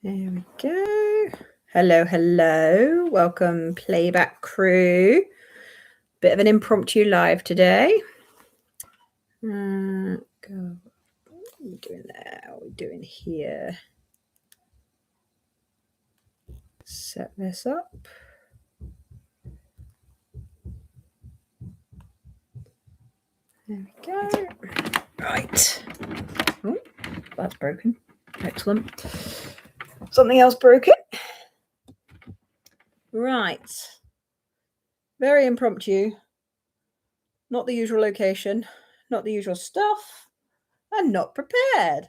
There we go. Hello. Welcome, Playback Crew. Bit of an impromptu live today. Go. What are we doing there? What are we doing here? Set this up. There we go. Right. Oh, that's broken. Excellent. Something else broken. Right. Very impromptu. Not the usual location. Not the usual stuff. And not prepared.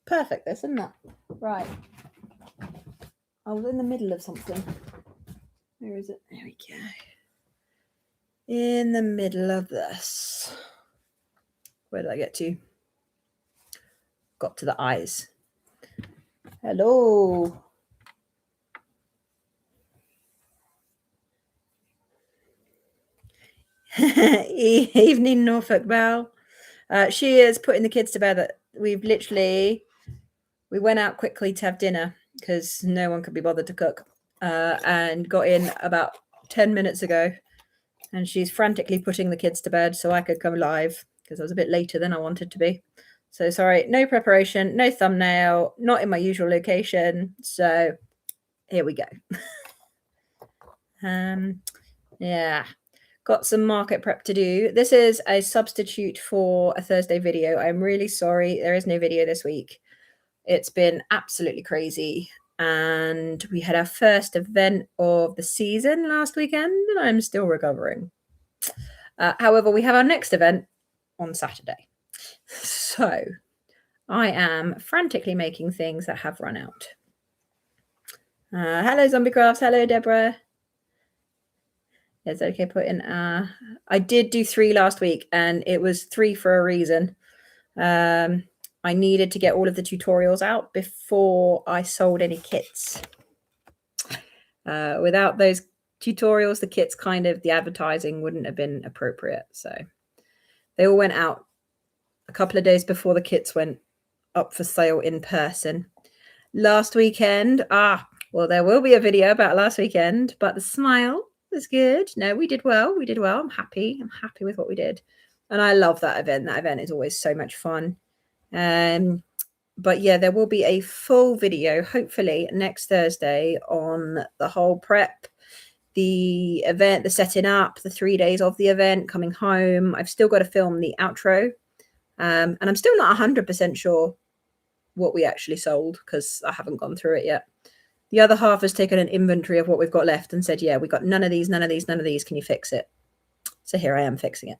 Perfect, this, isn't it? Right. I was in the middle of something. Where is it? There we go. In the middle of this. Where did I get to? Got to the eyes. Hello. Evening, Norfolk Belle. She is putting the kids to bed. We went out quickly to have dinner because no one could be bothered to cook, and got in about 10 minutes ago, and she's frantically putting the kids to bed so I could come live because I was a bit later than I wanted to be. So sorry, no preparation, no thumbnail, not in my usual location. So here we go. Yeah, got some market prep to do. This is a substitute for a Thursday video. I'm really sorry. There is no video this week. It's been absolutely crazy. And we had our first event of the season last weekend, and I'm still recovering. However, we have our next event on Saturday. So I am frantically making things that have run out. Hello, Zombie Crafts. Hello, Deborah. It's okay, put in. I did do 3 last week, and it was 3 for a reason. I needed to get all of the tutorials out before I sold any kits. Without those tutorials, the kits the advertising wouldn't have been appropriate. So they all went out a couple of days before the kits went up for sale in person. Last weekend, well, there will be a video about last weekend, but the smile was good. No, we did well. I'm happy with what we did. And I love that event. That event is always so much fun. But yeah, there will be a full video, hopefully next Thursday, on the whole prep, the event, the setting up, the 3 days of the event, coming home. I've still got to film the outro. And I'm still not 100% sure what we actually sold because I haven't gone through it yet. The other half has taken an inventory of what we've got left and said, yeah, we got none of these. Can you fix it? So here I am fixing it.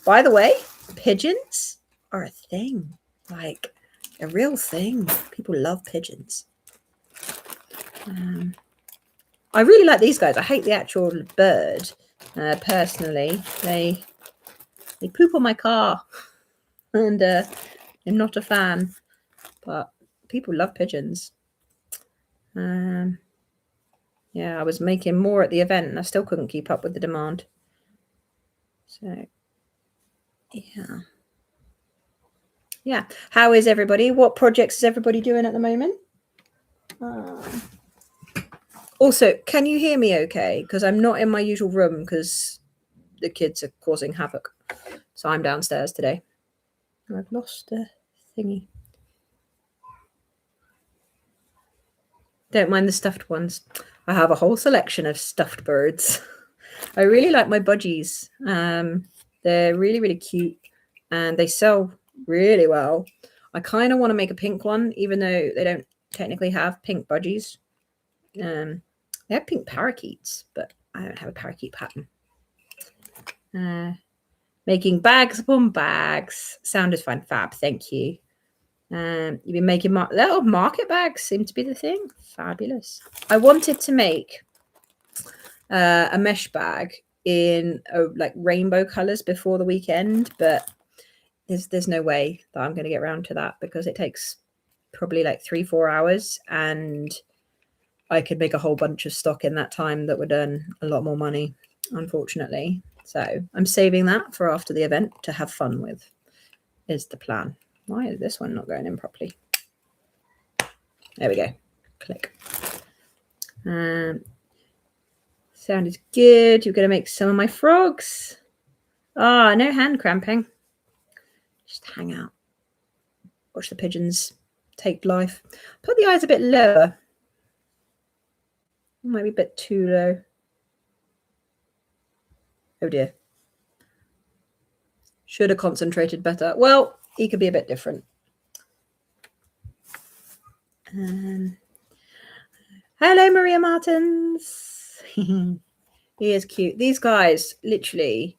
By the way, pigeons are a thing, like a real thing. People love pigeons. I really like these guys. I hate the actual bird. Personally, they poop on my car, and I'm not a fan. But people love pigeons. Yeah, I was making more at the event, and I still couldn't keep up with the demand. So, yeah. How is everybody? What projects is everybody doing at the moment? Also, can you hear me okay? Because I'm not in my usual room because the kids are causing havoc. So I'm downstairs today. I've lost a thingy. Don't mind the stuffed ones. I have a whole selection of stuffed birds. I really like my budgies. They're really, really cute and they sell really well. I kind of want to make a pink one, even though they don't technically have pink budgies. They have pink parakeets, but I don't have a parakeet pattern. Making bags upon bags. Sound is fine. Fab. Thank you. You've been making little market bags. Seem to be the thing. Fabulous. I wanted to make a mesh bag in like rainbow colors before the weekend, but there's no way that I'm going to get around to that because it takes probably like 3-4 hours, and I could make a whole bunch of stock in that time that would earn a lot more money, unfortunately. So I'm saving that for after the event to have fun with, is the plan. Why is this one not going in properly? There we go. Click. Sound is good. You're going to make some of my frogs. Ah, no hand cramping. Just hang out. Watch the pigeons take life. Put the eyes a bit lower. Might be a bit too low. Oh dear. Should have concentrated better. Well, he could be a bit different. Hello, Maria Martins. He is cute. These guys, literally,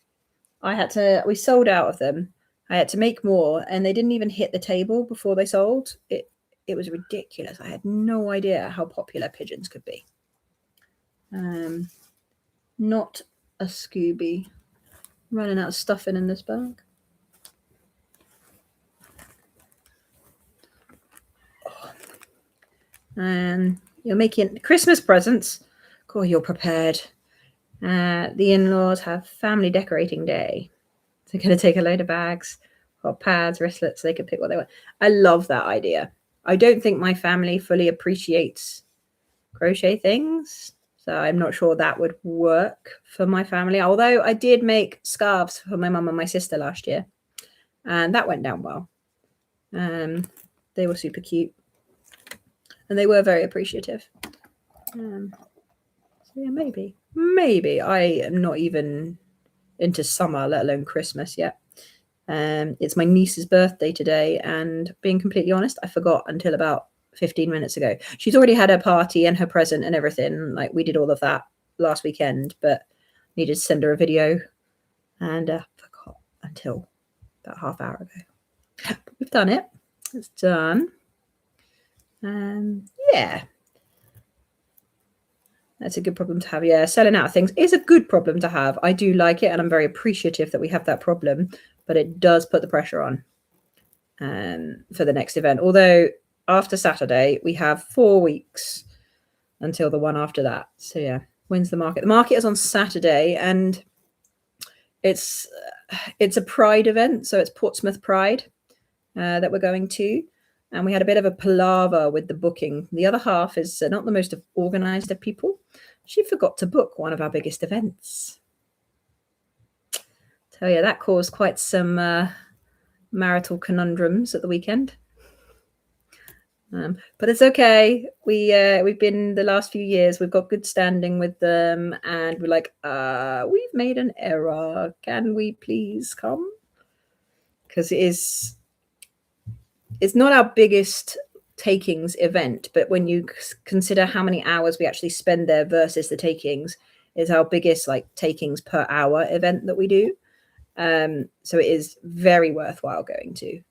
we sold out of them. I had to make more, and they didn't even hit the table before they sold. It was ridiculous. I had no idea how popular pigeons could be. Not a Scooby. Running out of stuffing in this bag. You're making Christmas presents. God, you're prepared. The in-laws have family decorating day. They're going to take a load of bags, hot pads, wristlets, so they can pick what they want. I love that idea. I don't think my family fully appreciates crochet things, so I'm not sure that would work for my family. Although I did make scarves for my mum and my sister last year, and that went down well. They were super cute, and they were very appreciative. So yeah, maybe I am not even into summer, let alone Christmas yet. It's my niece's birthday today, and being completely honest, I forgot until about 15 minutes ago. She's already had her party and her present and everything. Like, we did all of that last weekend, but needed to send her a video, and forgot until about half hour ago. But we've done it. It's done. Yeah. That's a good problem to have. Yeah, selling out of things is a good problem to have. I do like it, and I'm very appreciative that we have that problem, but it does put the pressure on for the next event. Although after Saturday, we have 4 weeks until the one after that. So yeah, when's the market? The market is on Saturday, and it's a Pride event. So it's Portsmouth Pride that we're going to. And we had a bit of a palaver with the booking. The other half is not the most organized of people. She forgot to book one of our biggest events. Tell you, that caused quite some marital conundrums at the weekend. But it's okay. We've been the last few years, we've got good standing with them, and we're like, we've made an error. Can we please come? Because it's not our biggest takings event, but when you consider how many hours we actually spend there versus the takings, is our biggest like takings per hour event that we do. So it is very worthwhile going to.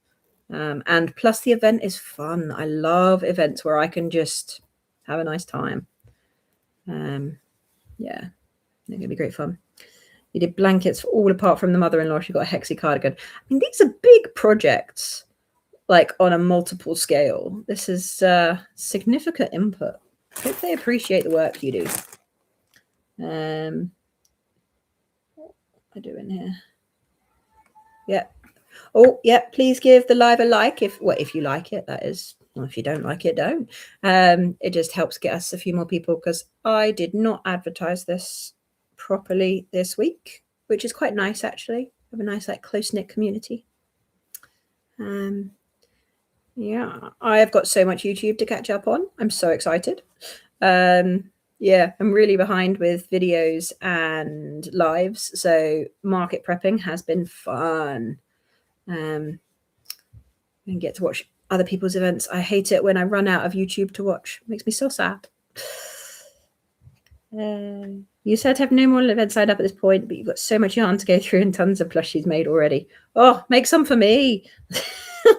And plus the event is fun. I love events where I can just have a nice time. Yeah, they're gonna be great fun. You did blankets for all apart from the mother-in-law. She got a Hexie cardigan. I mean, these are big projects, like on a multiple scale. This is significant input. I hope they appreciate the work you do. What am I doing here? Yeah. Oh, yeah. Please give the live a like if you like it. That is. Well, if you don't like it, don't. It just helps get us a few more people, because I did not advertise this properly this week, which is quite nice actually. We have a nice like close-knit community. Yeah, I have got so much YouTube to catch up on. I'm so excited. Yeah, I'm really behind with videos and lives. So market prepping has been fun. And get to watch other people's events. I hate it when I run out of YouTube to watch. It makes me so sad. You said to have no more events signed up at this point, but you've got so much yarn to go through and tons of plushies made already. Oh, make some for me.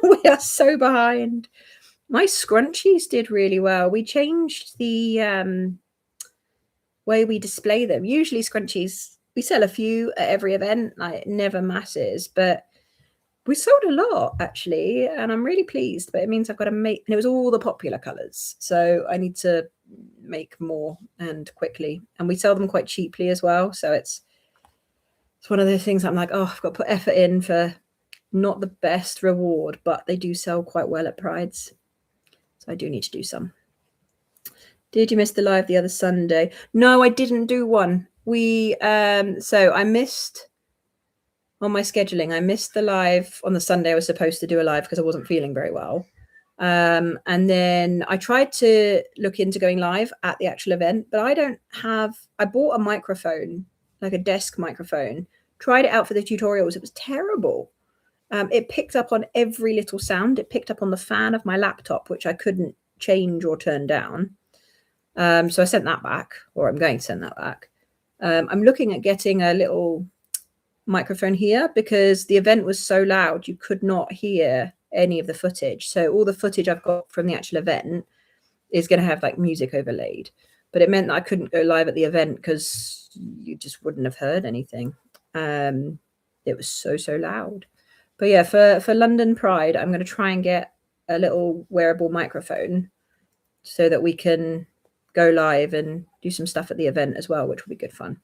We are so behind. My scrunchies did really well. We changed the way we display them. Usually scrunchies, we sell a few at every event, like never masses, but we sold a lot actually, and I'm really pleased. But it means I've got to make, and it was all the popular colors, so I need to make more and quickly, and we sell them quite cheaply as well. So it's one of those things I'm like, oh, I've got to put effort in for not the best reward, but they do sell quite well at Prides, so I do need to do some. Did you miss the live the other Sunday? No, I didn't do one. So I missed on my scheduling. I missed the live on the Sunday. I was supposed to do a live because I wasn't feeling very well. And then I tried to look into going live at the actual event, but I bought a microphone, like a desk microphone, tried it out for the tutorials. It was terrible. It picked up on every little sound. It picked up on the fan of my laptop, which I couldn't change or turn down. So I sent that back, or I'm going to send that back. I'm looking at getting a little microphone here because the event was so loud you could not hear any of the footage. So all the footage I've got from the actual event is going to have like music overlaid, but it meant that I couldn't go live at the event because you just wouldn't have heard anything. It was so loud. But yeah, for London Pride, I'm going to try and get a little wearable microphone so that we can go live and do some stuff at the event as well, which will be good fun.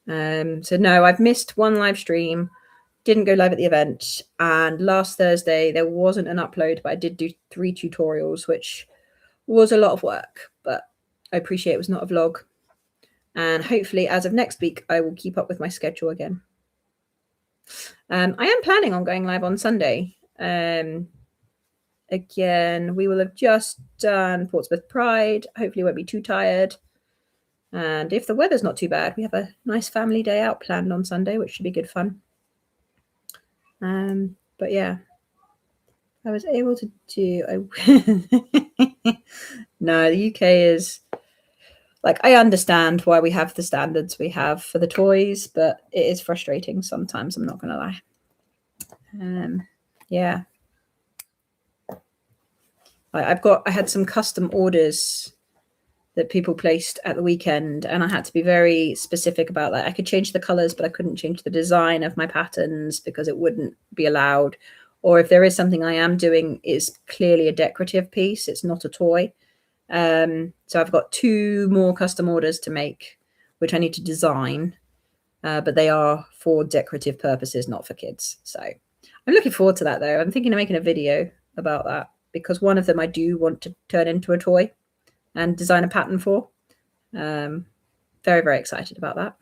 So no, I've missed one live stream, didn't go live at the event, and last Thursday there wasn't an upload, but I did do 3 tutorials, which was a lot of work, but I appreciate it was not a vlog. And hopefully as of next week, I will keep up with my schedule again. I am planning on going live on Sunday. Again, we will have just done Portsmouth Pride. Hopefully won't be too tired. And if the weather's not too bad, we have a nice family day out planned on Sunday, which should be good fun. But yeah, I was able to do... No, the UK is... Like, I understand why we have the standards we have for the toys, but it is frustrating sometimes, I'm not going to lie. Yeah. I had some custom orders that people placed at the weekend, and I had to be very specific about that. I could change the colors, but I couldn't change the design of my patterns because it wouldn't be allowed. Or if there is something I am doing, it's clearly a decorative piece. It's not a toy. So I've got 2 more custom orders to make, which I need to design, but they are for decorative purposes, not for kids. So I'm looking forward to that, though. I'm thinking of making a video about that because one of them I do want to turn into a toy and design a pattern for. Very, very excited about that.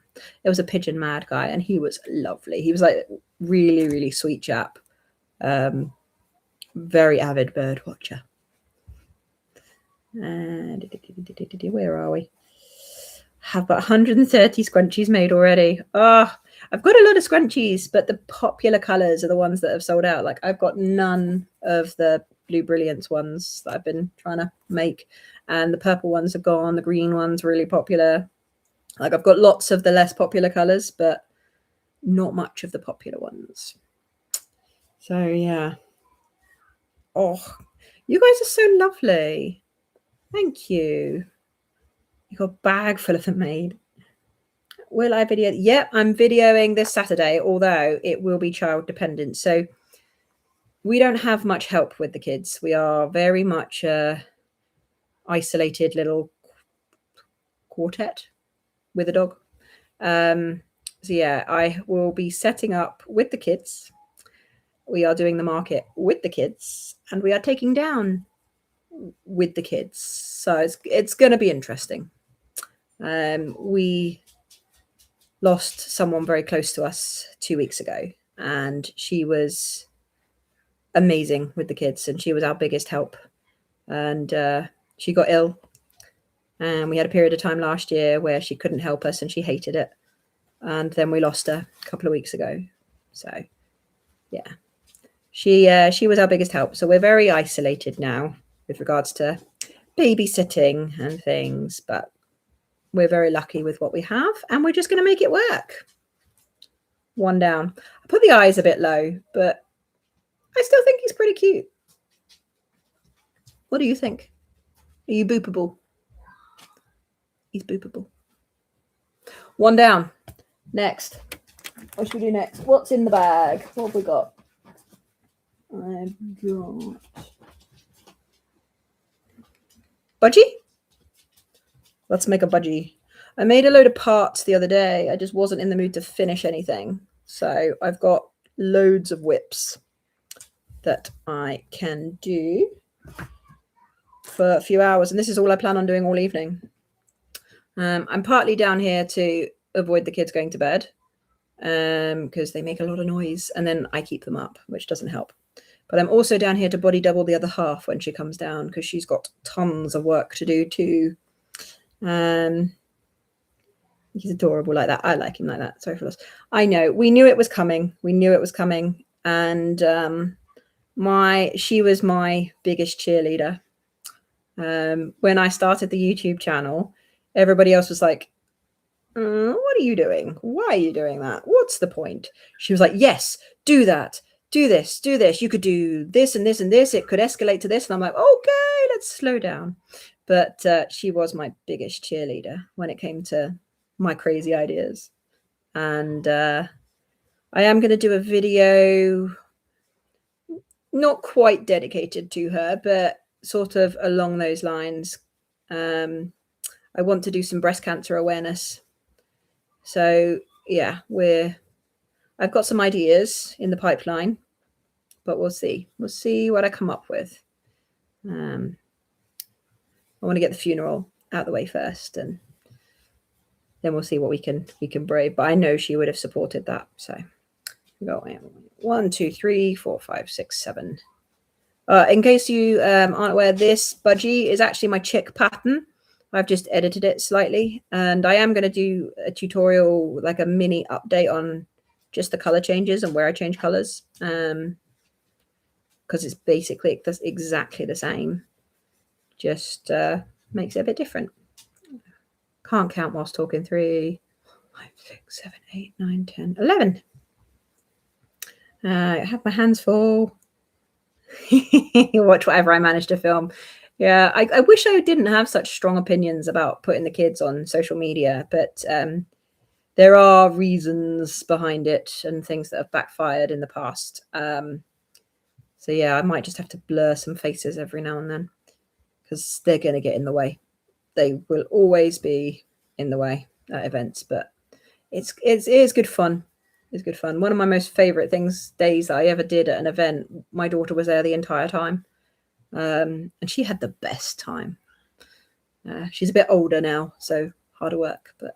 It was a Pigeon Mad guy, and he was lovely. He was like really, really sweet chap. Very avid bird watcher. And where are we? Have about 130 scrunchies made already. Oh, I've got a lot of scrunchies, but the popular colors are the ones that have sold out. Like, I've got none of the Blue Brilliance ones that I've been trying to make, and the purple ones have gone. The green ones really popular. Like, I've got lots of the less popular colors, but not much of the popular ones. So yeah. Oh, you guys are so lovely. Thank you. You got a bag full of them made. Will I video? Yep, I'm videoing this Saturday, although it will be child dependent. So we don't have much help with the kids. We are very much a isolated little quartet with a dog. So yeah, I will be setting up with the kids. We are doing the market with the kids, and we are taking down with the kids. So it's going to be interesting. We lost someone very close to us 2 weeks ago, and she was amazing with the kids, and she was our biggest help. And she got ill, and we had a period of time last year where she couldn't help us and she hated it. And then we lost her a couple of weeks ago. So yeah, she was our biggest help. So we're very isolated now with regards to babysitting and things, but we're very lucky with what we have, and we're just going to make it work. One down. I put the eyes a bit low, but I still think he's pretty cute. What do you think? Are you boopable? He's boopable. One down. Next. What should we do next? What's in the bag? What have we got? I've got budgie. Let's make a budgie. I made a load of parts the other day. I just wasn't in the mood to finish anything. So I've got loads of whips that I can do. for a few hours, and this is all I plan on doing all evening. I'm partly down here to avoid the kids going to bed because they make a lot of noise, and then I keep them up, which doesn't help. But I'm also down here to body double the other half when she comes down, because she's got tons of work to do too. He's adorable like that. I like him like that. Sorry for this. I know. We knew it was coming. And she was my biggest cheerleader. When I started the YouTube channel, everybody else was like, what are you doing? Why are you doing that? What's the point? She was like, yes, do that. Do this. You could do this and this and this. It could escalate to this. And I'm like, okay, let's slow down. But she was my biggest cheerleader when it came to my crazy ideas. And I am going to do a video not quite dedicated to her, but sort of along those lines. I want to do some breast cancer awareness. So yeah, I've got some ideas in the pipeline, but we'll see what I come up with. I want to get the funeral out of the way first, and then we'll see what we can brave. But I know she would have supported that. So we got 1, 2, 3, 4, 5, 6, 7. In case you aren't aware, this budgie is actually my chick pattern. I've just edited it slightly, and I am going to do a tutorial, like a mini update on just the color changes and where I change colors, because it's basically exactly the same, just makes it a bit different. Can't count whilst talking. 3, 5, 6, 7, 8, 9, 10, 11. I have my hands full. Watch whatever I manage to film. Yeah, I wish I didn't have such strong opinions about putting the kids on social media, but there are reasons behind it and things that have backfired in the past. So yeah, I might just have to blur some faces every now and then, because they're going to get in the way. They will always be in the way at events, but it is good fun. It's good fun. One of my most favorite days I ever did at an event, my daughter was there the entire time. And she had the best time. She's a bit older now, so harder work, but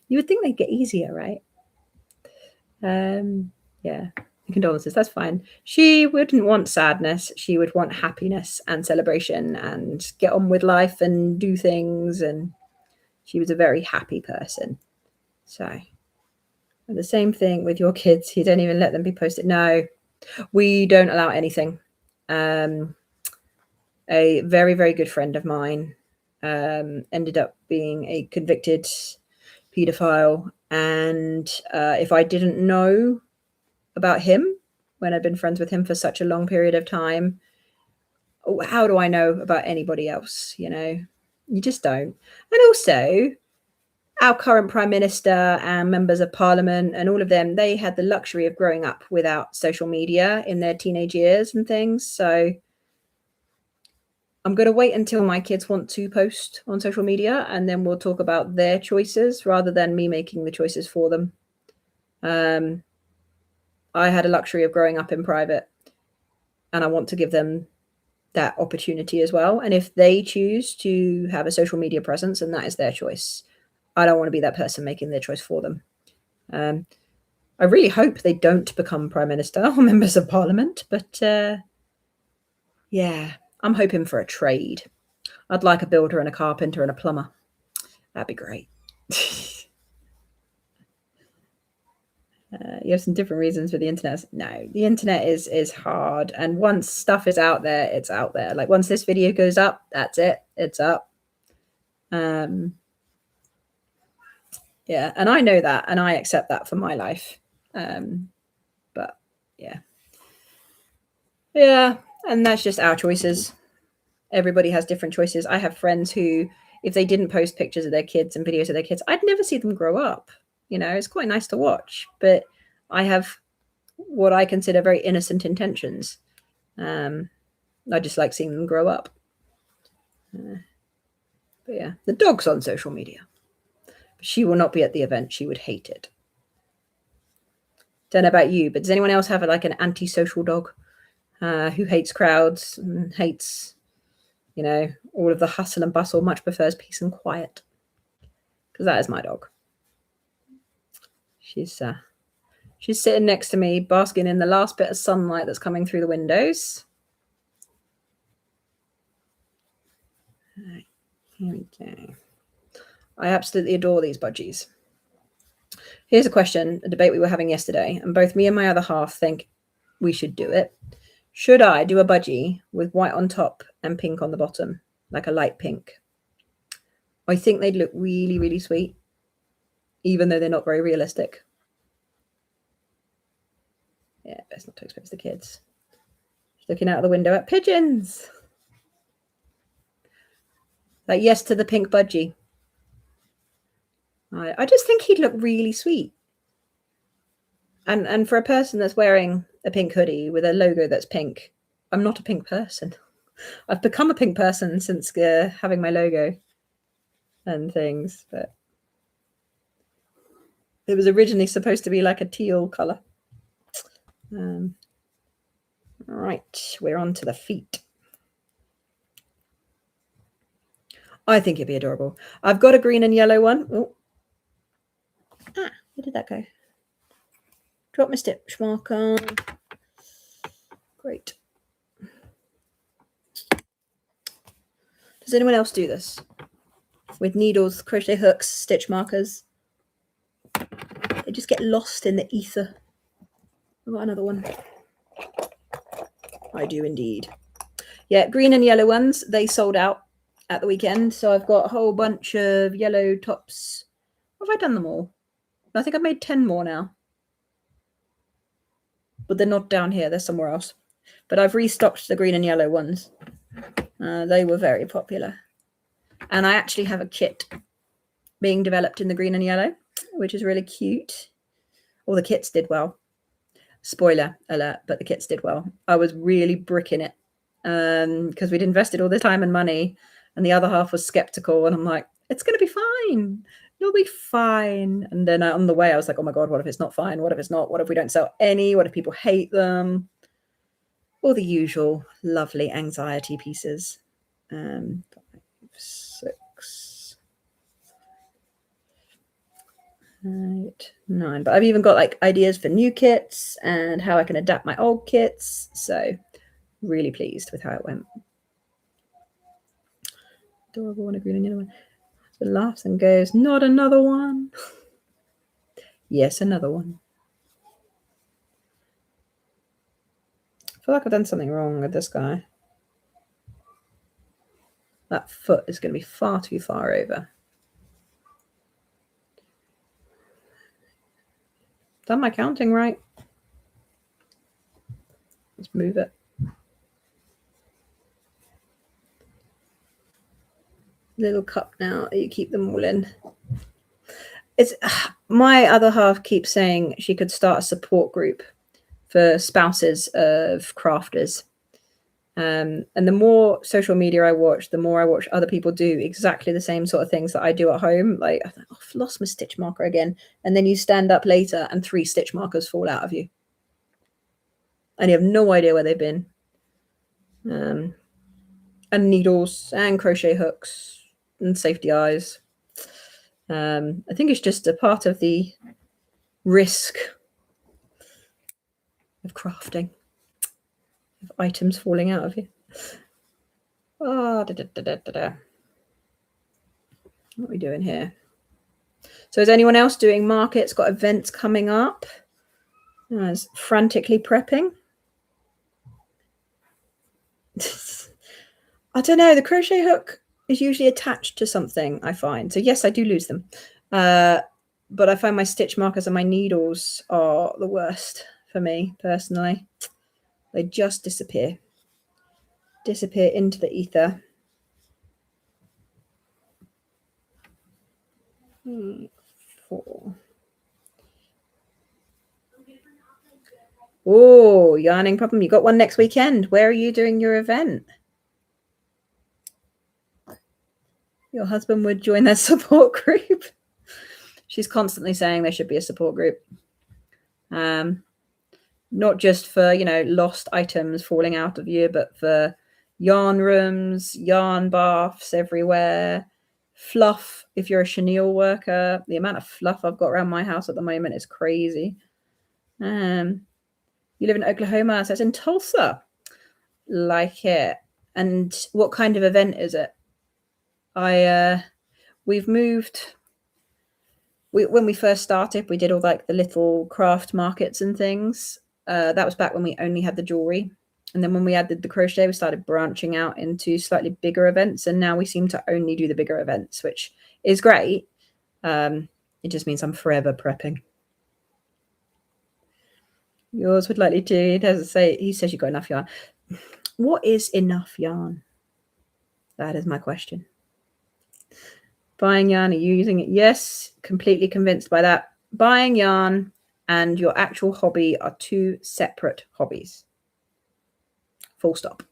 you would think they'd get easier, right? Yeah, condolences, that's fine. She wouldn't want sadness. She would want happiness and celebration and get on with life and do things, and she was a very happy person. So, and the same thing with your kids. You don't even let them be posted. No, we don't allow anything. A very, very good friend of mine ended up being a convicted pedophile. And if I didn't know about him when I'd been friends with him for such a long period of time, how do I know about anybody else? You know, you just don't. And also, our current Prime Minister and members of Parliament and all of them, they had the luxury of growing up without social media in their teenage years and things. So I'm going to wait until my kids want to post on social media, and then we'll talk about their choices rather than me making the choices for them. I had a luxury of growing up in private, and I want to give them that opportunity as well. And if they choose to have a social media presence, and that is their choice, I don't want to be that person making their choice for them. I really hope they don't become Prime Minister or members of Parliament, but yeah, I'm hoping for a trade. I'd like a builder and a carpenter and a plumber. That'd be great. You have some different reasons for the internet. No, the internet is hard. And once stuff is out there, it's out there. Like once this video goes up, that's it. It's up. Yeah, and I know that, and I accept that for my life. But yeah. Yeah, and that's just our choices. Everybody has different choices. I have friends who, if they didn't post pictures of their kids and videos of their kids, I'd never see them grow up. You know, it's quite nice to watch, but I have what I consider very innocent intentions. I just like seeing them grow up. But yeah, the dog's on social media. She will not be at the event. She would hate it. Don't know about you, but does anyone else have like an antisocial dog who hates crowds and hates you know, all of the hustle and bustle, much prefers peace and quiet. Because that is my dog. She's sitting next to me, basking in the last bit of sunlight that's coming through the windows. Right, here we go. I absolutely adore these budgies. Here's a question, a debate we were having yesterday, and both me and my other half think we should do it. Should I do a budgie with white on top and pink on the bottom, like a light pink? I think they'd look really, really sweet, even though they're not very realistic. Yeah, best not to expose the kids. Looking out of the window at pigeons. Like, yes to the pink budgie. I just think he'd look really sweet. And for a person that's wearing a pink hoodie with a logo that's pink, I'm not a pink person. I've become a pink person since having my logo and things, but it was originally supposed to be like a teal color. Right, we're on to the feet. I think it'd be adorable. I've got a green and yellow one. Oh. Where did that go? Drop my stitch marker. Great. Does anyone else do this? With needles, crochet hooks, stitch markers? They just get lost in the ether. I've got another one. I do indeed. Yeah, green and yellow ones, they sold out at the weekend. So I've got a whole bunch of yellow tops. Have I done them all? I think I've made 10 more now. But they're not down here. They're somewhere else. But I've restocked the green and yellow ones. They were very popular. And I actually have a kit being developed in the green and yellow, which is really cute. All the kits did well. Spoiler alert, but the kits did well. I was really bricking it because we'd invested all this time and money, and the other half was skeptical. And I'm like, it's going to be fine. You'll be fine. And then on the way, I was like, oh my God, what if it's not fine? What if it's not? What if we don't sell any? What if people hate them? All the usual lovely anxiety pieces. 5, 6, 8, 9. But I've even got like ideas for new kits and how I can adapt my old kits. So really pleased with how it went. Adorable one, a green and yellow one. So laughs and goes, not another one. Yes, another one. I feel like I've done something wrong with this guy. That foot is going to be far too far over. Done my counting right? Let's move it. Little cup now. You keep them all in. It's my other half keeps saying she could start a support group for spouses of crafters. And the more social media I watch, the more I watch other people do exactly the same sort of things that I do at home. Like, oh, I've lost my stitch marker again. And then you stand up later and 3 stitch markers fall out of you. And you have no idea where they've been. And needles and crochet hooks and safety eyes. I think it's just a part of the risk of crafting. Of items falling out of you. Oh, What are we doing here? So is anyone else doing markets, got events coming up? Is frantically prepping? I don't know. The crochet hook is usually attached to something, I find. So yes, I do lose them. But I find my stitch markers and my needles are the worst for me, personally. They just disappear into the ether. 4. Oh, yarning problem. You got one next weekend. Where are you doing your event? Your husband would join their support group. She's constantly saying there should be a support group. Not just for, lost items falling out of you, but for, yarn rooms, yarn baths everywhere, fluff. If you're a chenille worker, the amount of fluff I've got around my house at the moment is crazy. You live in Oklahoma, so it's in Tulsa. Like it. And what kind of event is it? We've moved. When we first started, we did all like the little craft markets and things. That was back when we only had the jewelry. And then when we added the crochet, we started branching out into slightly bigger events. And now we seem to only do the bigger events, which is great. It just means I'm forever prepping. Yours would likely too. He doesn't say. He says you've got enough yarn. What is enough yarn? That is my question. Buying yarn, are you using it? Yes, completely convinced by that. Buying yarn and your actual hobby are two separate hobbies. Full stop.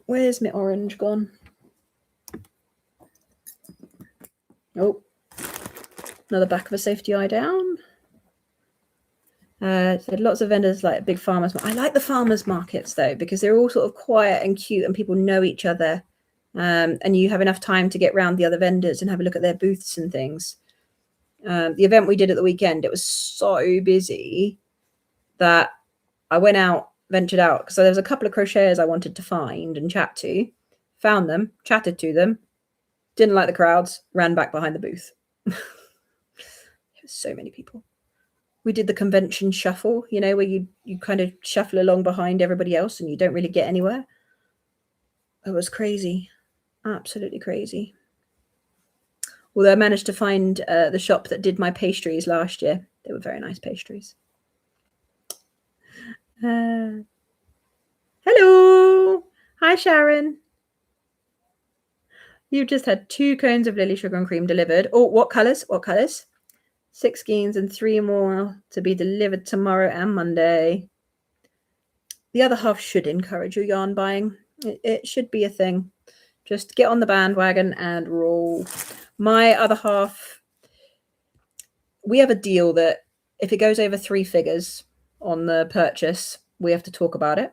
Where's my orange gone? Oh, another back of a safety eye down. So lots of vendors like big farmers. I like the farmers markets though, because they're all sort of quiet and cute and people know each other. And you have enough time to get round the other vendors and have a look at their booths and things. The event we did at the weekend, it was so busy that I went out, ventured out, because there was a couple of crocheters I wanted to find and chat to. Found them, chatted to them, didn't like the crowds, ran back behind the booth. So many people. We did the convention shuffle, you know, where you kind of shuffle along behind everybody else and you don't really get anywhere. It was crazy. Absolutely crazy. Although I managed to find the shop that did my pastries last year. They were very nice pastries. Hello. Hi, Sharon. You've just had 2 cones of Lily Sugar and Cream delivered. Oh, what colours? What colours? 6 skeins and 3 more to be delivered tomorrow and Monday. The other half should encourage your yarn buying. It should be a thing. Just get on the bandwagon and roll. My other half, we have a deal that if it goes over 3 figures on the purchase, we have to talk about it.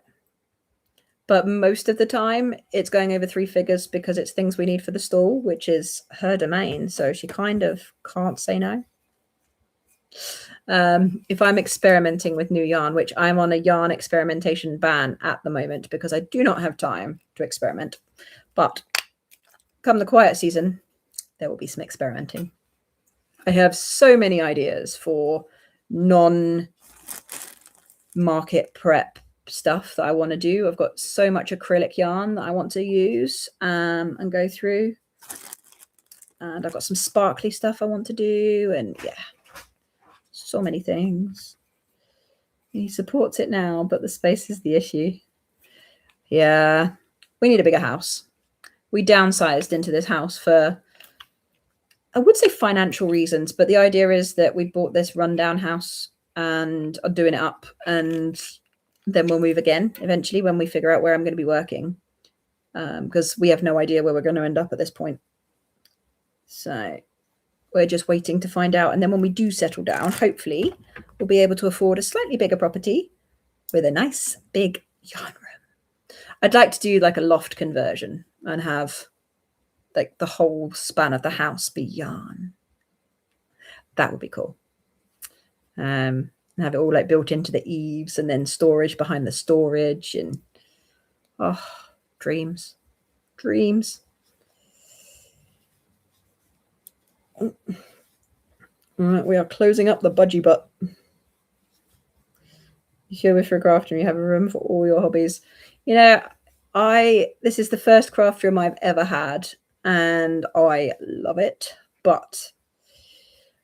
But most of the time, it's going over 3 figures because it's things we need for the stall, which is her domain. So she kind of can't say no. If I'm experimenting with new yarn, which I'm on a yarn experimentation ban at the moment because I do not have time to experiment. But come the quiet season, there will be some experimenting. I have so many ideas for non-market prep stuff that I want to do. I've got so much acrylic yarn that I want to use and go through. And I've got some sparkly stuff I want to do. And yeah, so many things. He supports it now, but the space is the issue. Yeah, we need a bigger house. We downsized into this house for, I would say financial reasons, but the idea is that we bought this rundown house and are doing it up, and then we'll move again eventually when we figure out where I'm going to be working, because we have no idea where we're going to end up at this point. So we're just waiting to find out. And then when we do settle down, hopefully we'll be able to afford a slightly bigger property with a nice big yarn room. I'd like to do like a loft conversion and have like the whole span of the house be yarn. That would be cool. And have it all like built into the eaves and then storage behind the storage, and oh, dreams. All right, we are closing up the budgie butt. Here with your craft room, you have a room for all your hobbies. You know, this is the first craft room I've ever had, and I love it. But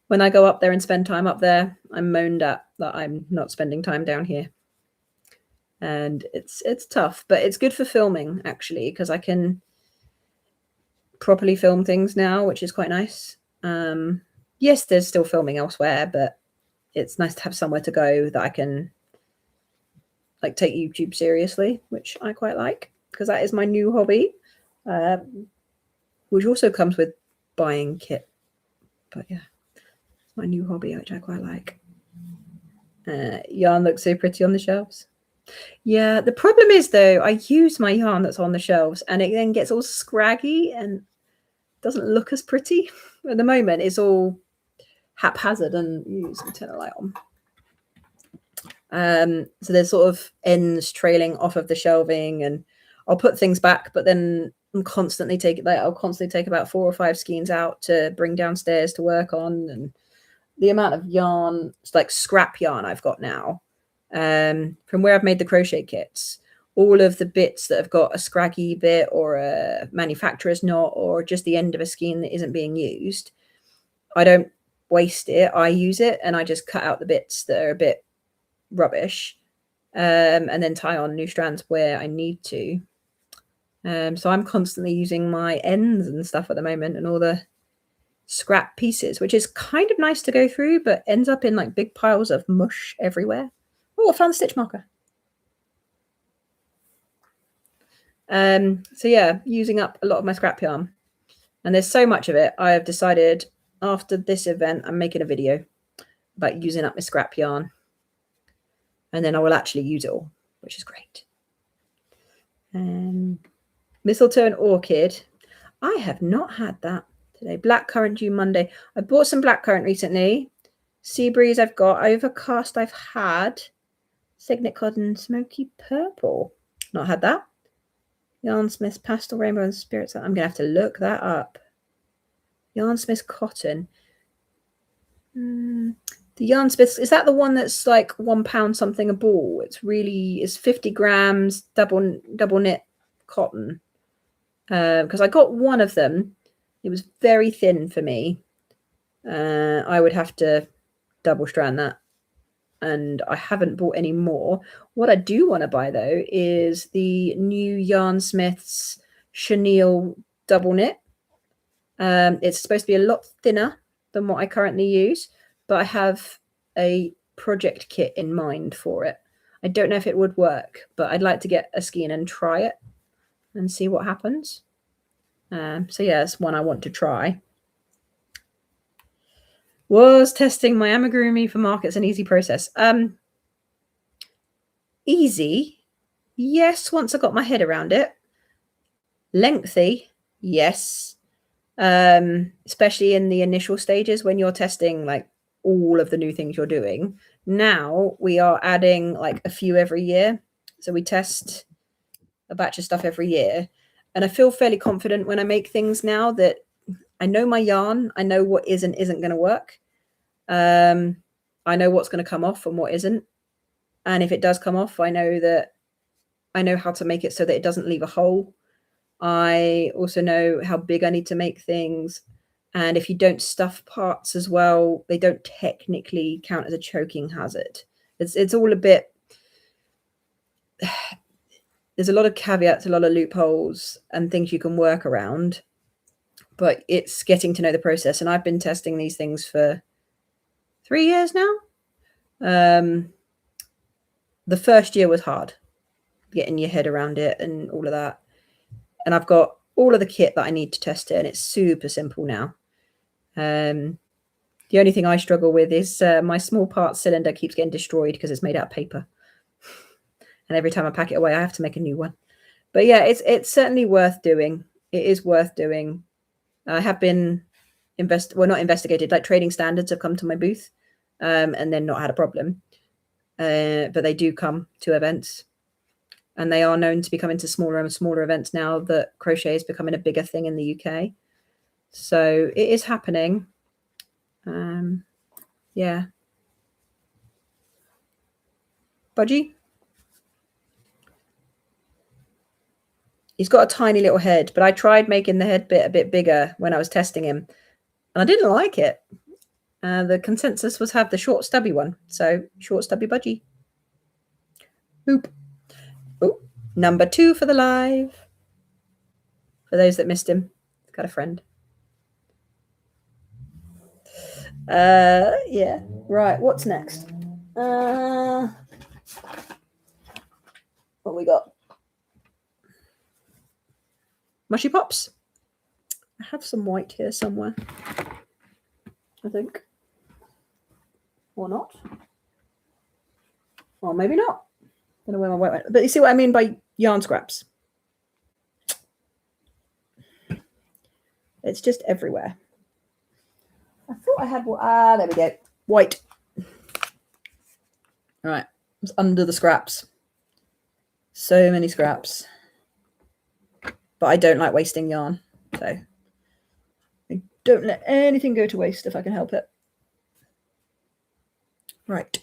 when I go up there and spend time up there, I'm moaned at that I'm not spending time down here. And it's tough, but it's good for filming actually, because I can properly film things now, which is quite nice. Yes, there's still filming elsewhere, but it's nice to have somewhere to go that I can like take YouTube seriously, which I quite like, because that is my new hobby, which also comes with buying kit. But yeah, it's my new hobby, which I quite like. Yarn looks so pretty on the shelves. Yeah, the problem is though, I use my yarn that's on the shelves and it then gets all scraggy and doesn't look as pretty. At the moment, it's all haphazard and use and turn the light on. So there's sort of ends trailing off of the shelving, and I'll put things back, but then I'll constantly take about 4 or 5 skeins out to bring downstairs to work on. And the amount of yarn, it's like scrap yarn I've got now, from where I've made the crochet kits, all of the bits that have got a scraggy bit or a manufacturer's knot or just the end of a skein that isn't being used, I don't waste it. I use it and I just cut out the bits that are a bit rubbish, and then tie on new strands where I need to. So I'm constantly using my ends and stuff at the moment and all the scrap pieces, which is kind of nice to go through, but ends up in like big piles of mush everywhere. Oh, I found the stitch marker. So yeah, using up a lot of my scrap yarn, and there's so much of it. I have decided after this event, I'm making a video about using up my scrap yarn, and then I will actually use it all, which is great. Mistletoe and orchid. I have not had that today. Blackcurrant due Monday. I bought some blackcurrant recently. Sea breeze I've got. Overcast I've had. Signet cotton smoky purple. Not had that. Yarnsmith's pastel rainbow and spirits. I'm gonna have to look that up. Yarnsmith's cotton. The Yarnsmith's, is that the one that's like £1 something a ball? It's 50 grams double knit cotton. Because I got one of them. It was very thin for me. I would have to double strand that, and I haven't bought any more. What I do want to buy though is the new Yarnsmith's chenille double knit. It's supposed to be a lot thinner than what I currently use, but I have a project kit in mind for it. I don't know if it would work, but I'd like to get a skein and try it and see what happens. So yeah, it's one I want to try. Was testing my amigurumi for markets an easy process? Easy, yes, once I got my head around it. Lengthy, yes. Especially in the initial stages when you're testing like all of the new things you're doing. Now we are adding like a few every year. So we test a batch of stuff every year. And I feel fairly confident when I make things now that I know my yarn. I know what is and isn't going to work. I know what's going to come off and what isn't. And if it does come off, I know how to make it so that it doesn't leave a hole. I also know how big I need to make things. And if you don't stuff parts as well, they don't technically count as a choking hazard. It's all a bit... There's a lot of caveats, a lot of loopholes and things you can work around. But it's getting to know the process. And I've been testing these things for 3 years now. The first year was hard, getting your head around it and all of that. And I've got all of the kit that I need to test it, and it's super simple now. The only thing I struggle with is my small part cylinder keeps getting destroyed because it's made out of paper. And every time I pack it away, I have to make a new one. But yeah, it's certainly worth doing. It is worth doing. I have been not investigated, like trading standards have come to my booth, and then not had a problem. But they do come to events, and they are known to be coming to smaller and smaller events now that crochet is becoming a bigger thing in the UK. So it is happening. Yeah. Budgie? He's got a tiny little head, but I tried making the head bit a bit bigger when I was testing him, and I didn't like it. The consensus was have the short stubby one. So short stubby Budgie. Boop. Oh, number 2 for the live. For those that missed him, he's got a friend. Yeah. Right, what's next? What we got? Mushy Pops. I have some white here somewhere, I think. Or not. Or maybe not. don't know where my white went. But you see what I mean by yarn scraps? It's just everywhere. I thought I had, there we go. White. All right, it's under the scraps. So many scraps. But I don't like wasting yarn. So I don't let anything go to waste if I can help it. Right.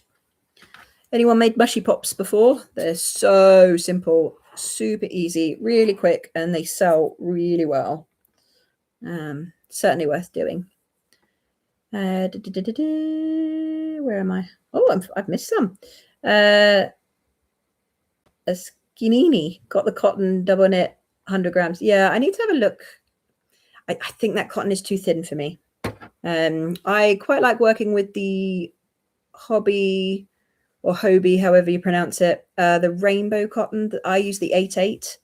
Anyone made mushy pops before? They're so simple, super easy, really quick, and they sell really well. Certainly worth doing. Where am I? Oh, I've missed some. A Skinini, got the cotton double knit, 100 grams. Yeah, I need to have a look. I think that cotton is too thin for me. I quite like working with the Hobby or Hobie, however you pronounce it, the rainbow cotton. I use the 8/8.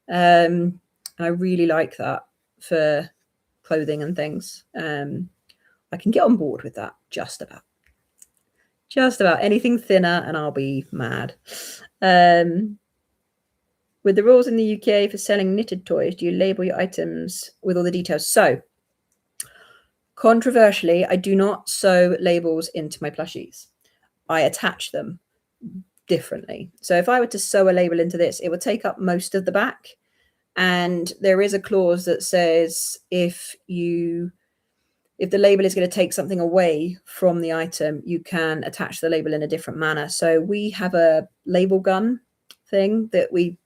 And I really like that for clothing and things. I can get on board with that just about. Just about anything thinner and I'll be mad. With the rules in the UK for selling knitted toys, do you label your items with all the details? So, controversially, I do not sew labels into my plushies. I attach them differently. So if I were to sew a label into this, it would take up most of the back. And there is a clause that says if the label is going to take something away from the item, you can attach the label in a different manner. So we have a label gun thing that we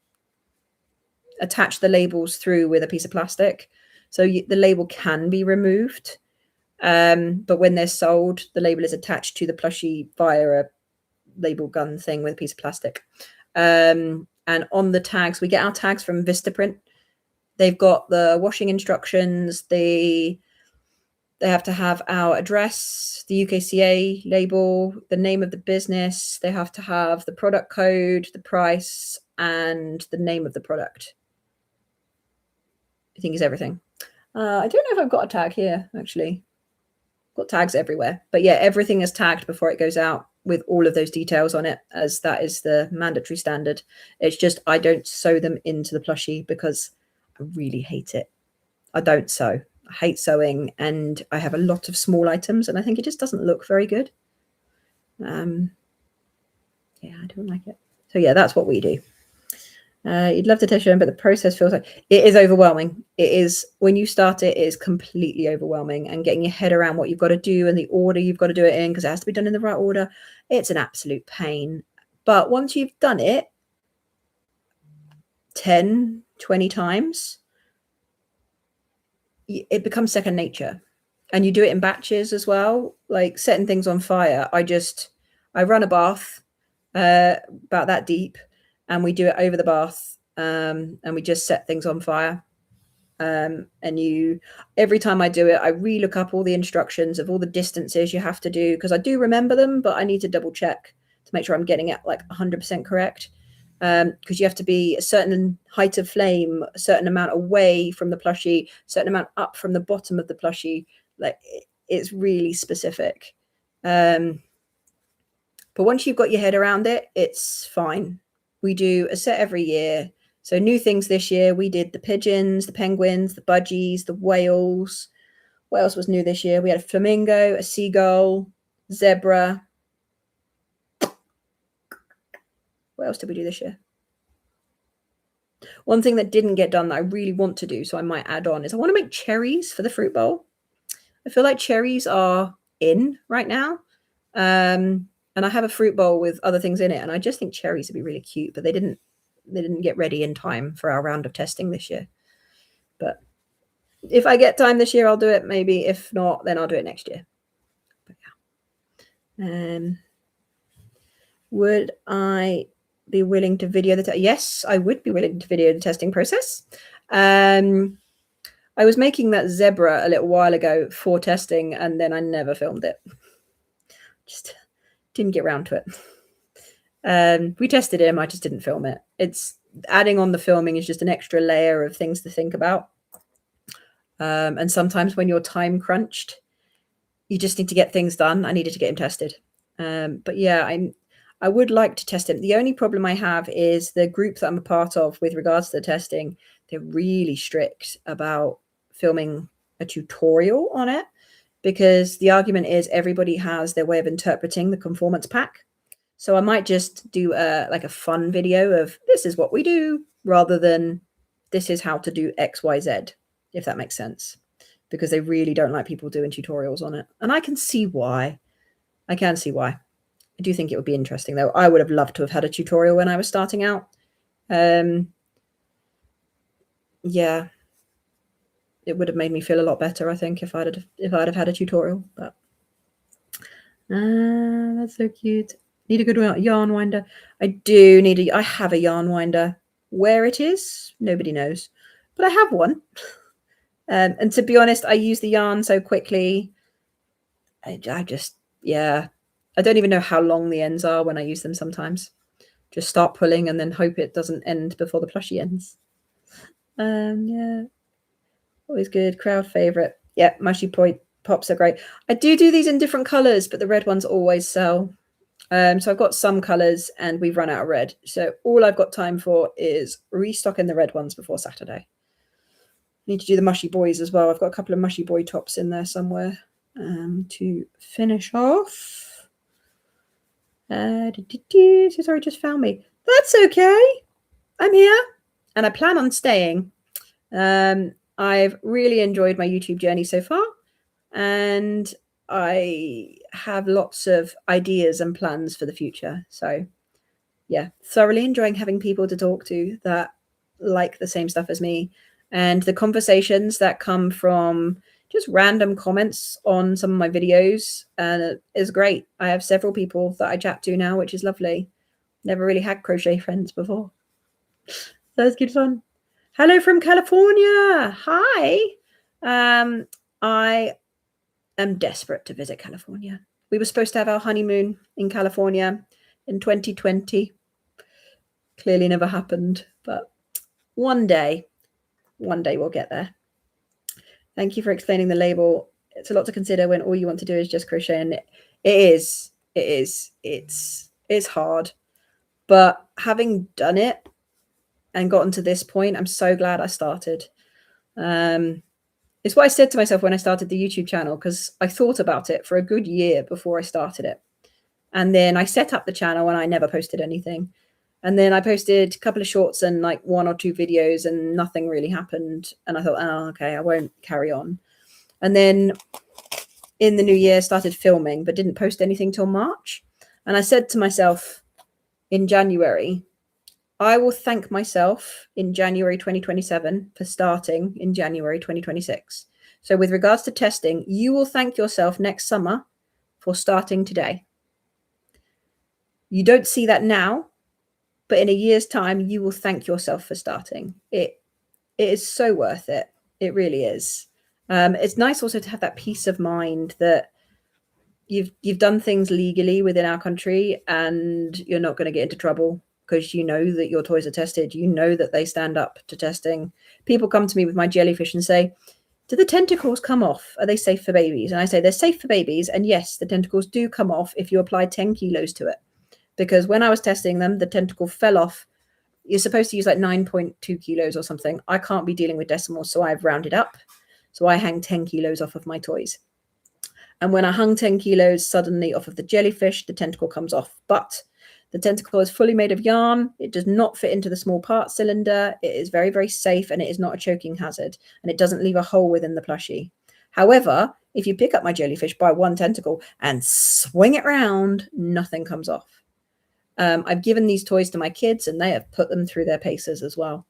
attach the labels through with a piece of plastic. So the label can be removed. But when they're sold, the label is attached to the plushie via a label gun thing with a piece of plastic. And on the tags, we get our tags from Vistaprint. They've got the washing instructions. They have to have our address, the UKCA label, the name of the business. They have to have the product code, the price, and the name of the product. I think is everything. I don't know if I've got a tag here, actually. Got tags everywhere. But yeah, everything is tagged before it goes out with all of those details on it, as that is the mandatory standard. It's just I don't sew them into the plushie because I really hate it. I don't sew. I hate sewing, and I have a lot of small items, and I think it just doesn't look very good. Yeah, I don't like it. So yeah, that's what we do. You'd love to test your own, but the process feels like it is overwhelming. It is, when you start it is completely overwhelming, and getting your head around what you've got to do and the order you've got to do it in, because it has to be done in the right order. It's an absolute pain. But once you've done it 10, 20 times, it becomes second nature. And you do it in batches as well, like setting things on fire. I run a bath about that deep, and we do it over the bath, and we just set things on fire. And every time I do it, I re-look up all the instructions of all the distances you have to do, because I do remember them, but I need to double check to make sure I'm getting it like 100% correct. Because you have to be a certain height of flame, a certain amount away from the plushie, a certain amount up from the bottom of the plushie. Like, it's really specific. But once you've got your head around it, it's fine. We do a set every year. So new things this year, we did the pigeons, the penguins, the budgies, the whales. What else was new this year? We had a flamingo, a seagull, zebra. What else did we do this year? One thing that didn't get done that I really want to do, so I might add on, is I want to make cherries for the fruit bowl. I feel like cherries are in right now. And I have a fruit bowl with other things in it, and I just think cherries would be really cute, but they didn't get ready in time for our round of testing this year. But if I get time this year, I'll do it. Maybe if not, then I'll do it next year. But yeah. Would I be willing to video the yes, I would be willing to video the testing process. I was making that zebra a little while ago for testing, and then I never filmed it. Just didn't get around to it. We tested him, I just didn't film it. It's adding on the filming is just an extra layer of things to think about. And sometimes when you're time crunched, you just need to get things done. I needed to get him tested. But yeah, I would like to test it. The only problem I have is the group that I'm a part of with regards to the testing. They're really strict about filming a tutorial on it, because the argument is everybody has their way of interpreting the conformance pack. So I might just do like a fun video of this is what we do, rather than this is how to do X, Y, Z, if that makes sense, because they really don't like people doing tutorials on it. And I can see why. I can see why. I do think it would be interesting, though. I would have loved to have had a tutorial when I was starting out. Yeah, it would have made me feel a lot better, I think, if I'd have had a tutorial. But that's so cute. Need a good yarn winder. I have a yarn winder. Where it is, nobody knows, but I have one. And to be honest, I use the yarn so quickly. I just, yeah, I don't even know how long the ends are when I use them sometimes. Just start pulling and then hope it doesn't end before the plushie ends. Yeah, always good. Crowd favorite. Yeah, mushy point pops are great. I do these in different colors, but the red ones always sell. So I've got some colors and we've run out of red. So all I've got time for is restocking the red ones before Saturday. Need to do the mushy boys as well. I've got a couple of mushy boy tops in there somewhere to finish off. Sorry, just found me. That's okay. I'm here and I plan on staying. I've really enjoyed my YouTube journey so far, and I have lots of ideas and plans for the future. So yeah, thoroughly enjoying having people to talk to that like the same stuff as me, and the conversations that come from just random comments on some of my videos is great. I have several people that I chat to now, which is lovely. Never really had crochet friends before. So it's good fun. Hello from California. Hi. I am desperate to visit California. We were supposed to have our honeymoon in California in 2020. Clearly never happened, but one day we'll get there. Thank you for explaining the label. It's a lot to consider when all you want to do is just crochet, and it's hard. But having done it and gotten to this point, I'm so glad I started. It's what I said to myself when I started the YouTube channel, because I thought about it for a good year before I started it. And then I set up the channel and I never posted anything. And then I posted a couple of shorts and like 1 or 2 videos and nothing really happened. And I thought, oh, okay, I won't carry on. And then in the new year, started filming, but didn't post anything till March. And I said to myself in January, I will thank myself in January 2027 for starting in January 2026. So with regards to testing, you will thank yourself next summer for starting today. You don't see that now, but in a year's time, you will thank yourself for starting. It is so worth it. It really is. It's nice also to have that peace of mind that you've done things legally within our country and you're not going to get into trouble, because you know that your toys are tested. You know that they stand up to testing. People come to me with my jellyfish and say, do the tentacles come off? Are they safe for babies? And I say they're safe for babies. And yes, the tentacles do come off if you apply 10 kilos to it. Because when I was testing them, the tentacle fell off. You're supposed to use like 9.2 kilos or something. I can't be dealing with decimals, so I've rounded up. So I hang 10 kilos off of my toys. And when I hung 10 kilos suddenly off of the jellyfish, the tentacle comes off. But the tentacle is fully made of yarn. It does not fit into the small part cylinder. It is very, very safe, and it is not a choking hazard. And it doesn't leave a hole within the plushie. However, if you pick up my jellyfish by one tentacle and swing it round, nothing comes off. I've given these toys to my kids, and they have put them through their paces as well.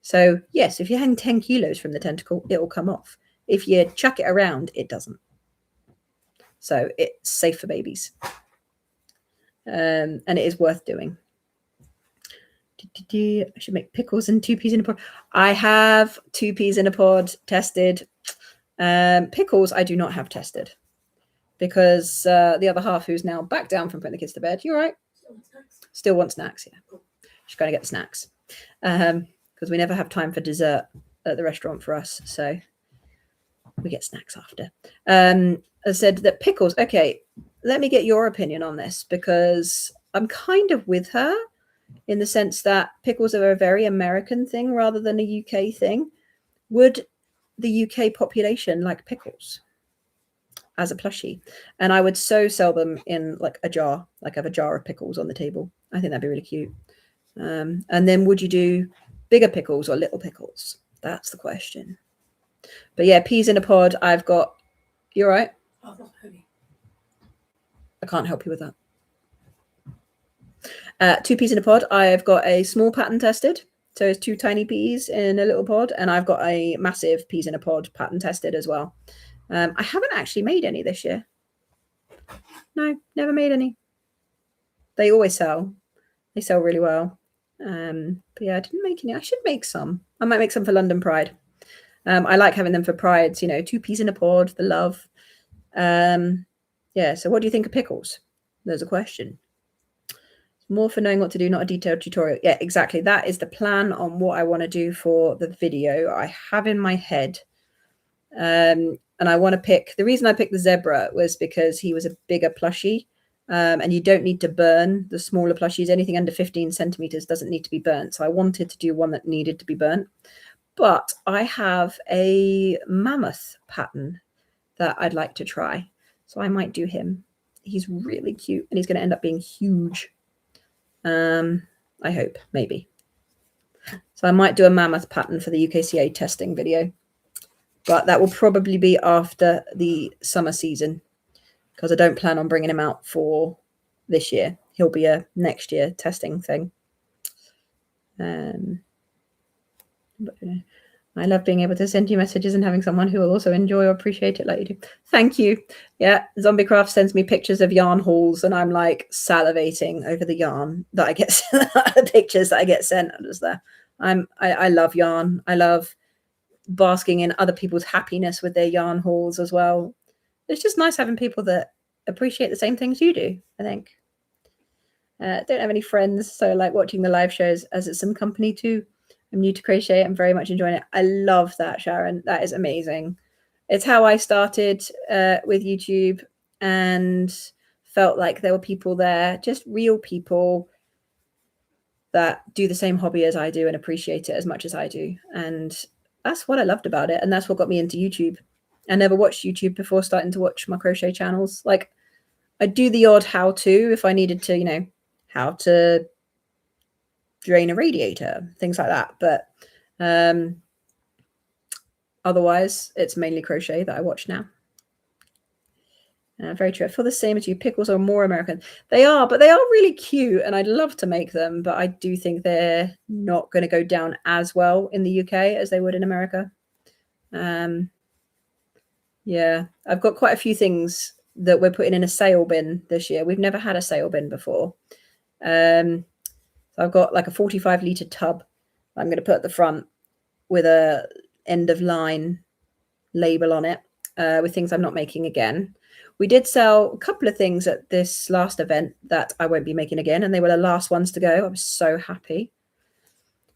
So yes, if you hang 10 kilos from the tentacle, it will come off. If you chuck it around, it doesn't. So it's safe for babies. And it is worth doing. I should make pickles and 2 peas in a pod. I have 2 peas in a pod tested. Pickles I do not have tested, because the other half, who's now back down from putting the kids to bed, you all right? Still want snacks, yeah. She's going to get the snacks, because we never have time for dessert at the restaurant for us, so we get snacks after. I said that pickles, okay, let me get your opinion on this, because I'm kind of with her in the sense that pickles are a very American thing rather than a UK thing. Would the UK population like pickles as a plushie? And I would so sell them in like a jar, like have a jar of pickles on the table. I think that'd be really cute. And then would you do bigger pickles or little pickles? That's the question. But yeah, peas in a pod. I've got, you're right. Oh, that's heavy. I can't help you with that. 2 peas in a pod. I've got a small pattern tested. So it's 2 tiny peas in a little pod. And I've got a massive peas in a pod pattern tested as well. I haven't actually made any this year. No, never made any. They always sell. They sell really well. But yeah, I didn't make any. I should make some. I might make some for London Pride. I like having them for Prides, 2 peas in a pod, the love. Yeah, so what do you think of pickles? There's a question. More for knowing what to do, not a detailed tutorial. Yeah, exactly. That is the plan on what I want to do for the video I have in my head. And I want to pick, the reason I picked the zebra was because he was a bigger plushie. And you don't need to burn the smaller plushies. Anything under 15 centimeters doesn't need to be burnt. So I wanted to do one that needed to be burnt. But I have a mammoth pattern that I'd like to try. So I might do him. He's really cute and he's going to end up being huge. I hope, maybe. So I might do a mammoth pattern for the UKCA testing video. But that will probably be after the summer season, because I don't plan on bringing him out for this year. He'll be a next year testing thing. But, I love being able to send you messages and having someone who will also enjoy or appreciate it like you do. Thank you. Yeah, ZombieCraft sends me pictures of yarn hauls and I'm like salivating over the yarn that I get, the pictures that I get sent. I'm just there. I love yarn. I love basking in other people's happiness with their yarn hauls as well. It's just nice having people that appreciate the same things you do, I think. Don't have any friends, so like watching the live shows as it's some company too. I'm new to crochet. I'm very much enjoying it. I love that, Sharon. That is amazing. It's how I started with YouTube and felt like there were people there, just real people that do the same hobby as I do and appreciate it as much as I do. And that's what I loved about it. And that's what got me into YouTube. I never watched YouTube before starting to watch my crochet channels. Like I'd do the odd how-to if I needed to, how to drain a radiator, things like that. But otherwise, it's mainly crochet that I watch now. Very true. I feel the same as you. Pickles are more American. They are, but they are really cute, and I'd love to make them. But I do think they're not going to go down as well in the UK as they would in America. Yeah, I've got quite a few things that we're putting in a sale bin this year. We've never had a sale bin before. So I've got like a 45-litre tub I'm going to put at the front with a end of line label on it with things I'm not making again. We did sell a couple of things at this last event that I won't be making again, and they were the last ones to go. I was so happy.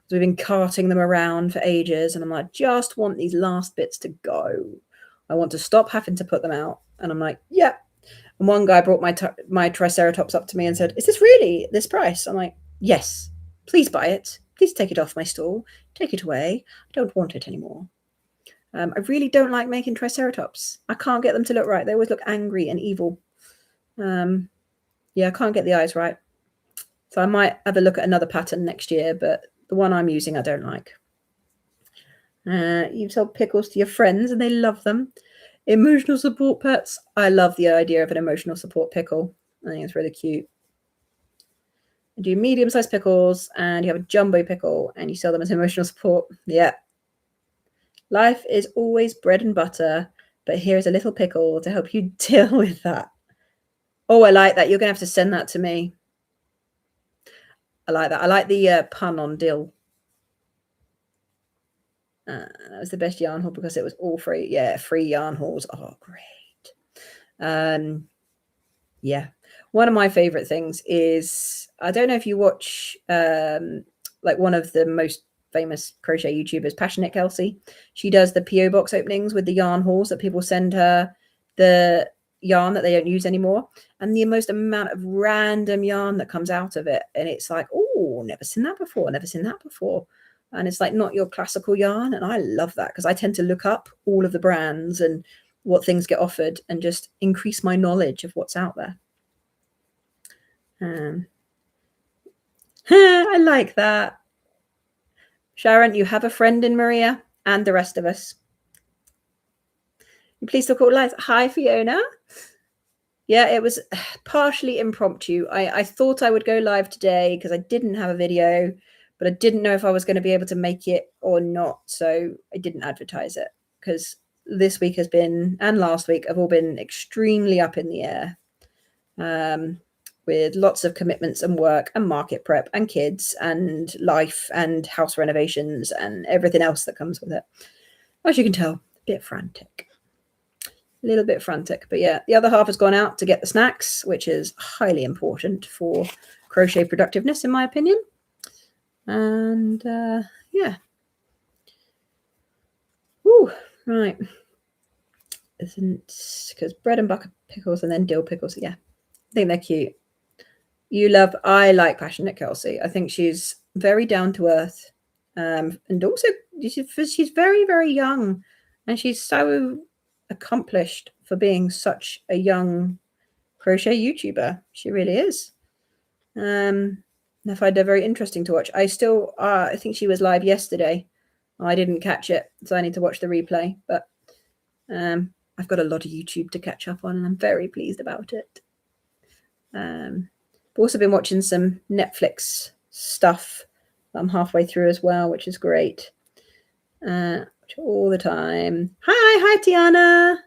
So we've been carting them around for ages, and I'm like, just want these last bits to go. I want to stop having to put them out. And I'm like, yeah. And one guy brought my Triceratops up to me and said, is this really this price? I'm like, yes, please buy it. Please take it off my stall. Take it away. I don't want it anymore. I really don't like making Triceratops. I can't get them to look right. They always look angry and evil. Yeah, I can't get the eyes right. So I might have a look at another pattern next year, but the one I'm using I don't like. You've sold pickles to your friends and they love them. Emotional support pets. I love the idea of an emotional support pickle. I think it's really cute. You do medium-sized pickles and you have a jumbo pickle and you sell them as emotional support. Yeah. Life is always bread and butter, but here's a little pickle to help you deal with that. Oh, I like that. You're going to have to send that to me. I like that. I like the pun on dill. That was the best yarn haul because it was all free. Yeah, free yarn hauls. Oh, great. Yeah. One of my favorite things is, I don't know if you watch like one of the most famous crochet YouTubers, Passionate Kelsey. She does the PO box openings with the yarn hauls that people send her. yarn that they don't use anymore, and the most amount of random yarn that comes out of it, and it's like, oh, never seen that before, and it's like not your classical yarn, and I love that because I tend to look up all of the brands and what things get offered and just increase my knowledge of what's out there. I like that. Sharon, you have a friend in Maria and the rest of us. You please talk all live. Hi, Fiona. Yeah, it was partially impromptu. I thought I would go live today because I didn't have a video, but I didn't know if I was going to be able to make it or not. So I didn't advertise it because this week has been, and last week, have all been extremely up in the air. With lots of commitments and work and market prep and kids and life and house renovations and everything else that comes with it. As you can tell, a bit frantic. A little bit frantic. But yeah, the other half has gone out to get the snacks, which is highly important for crochet productiveness, in my opinion. And yeah. Ooh, right. Isn't because bread and butter pickles and then dill pickles. Yeah, I think they're cute. I like Passionate Kelsey. I think she's very down to earth. And also she's very, very young, and she's so accomplished for being such a young crochet YouTuber. She really is. I find her very interesting to watch. I think she was live yesterday. I didn't catch it, so I need to watch the replay. But I've got a lot of YouTube to catch up on, and I'm very pleased about it. I've also been watching some Netflix stuff. I'm halfway through as well, which is great. All the time. Hi, Tiana.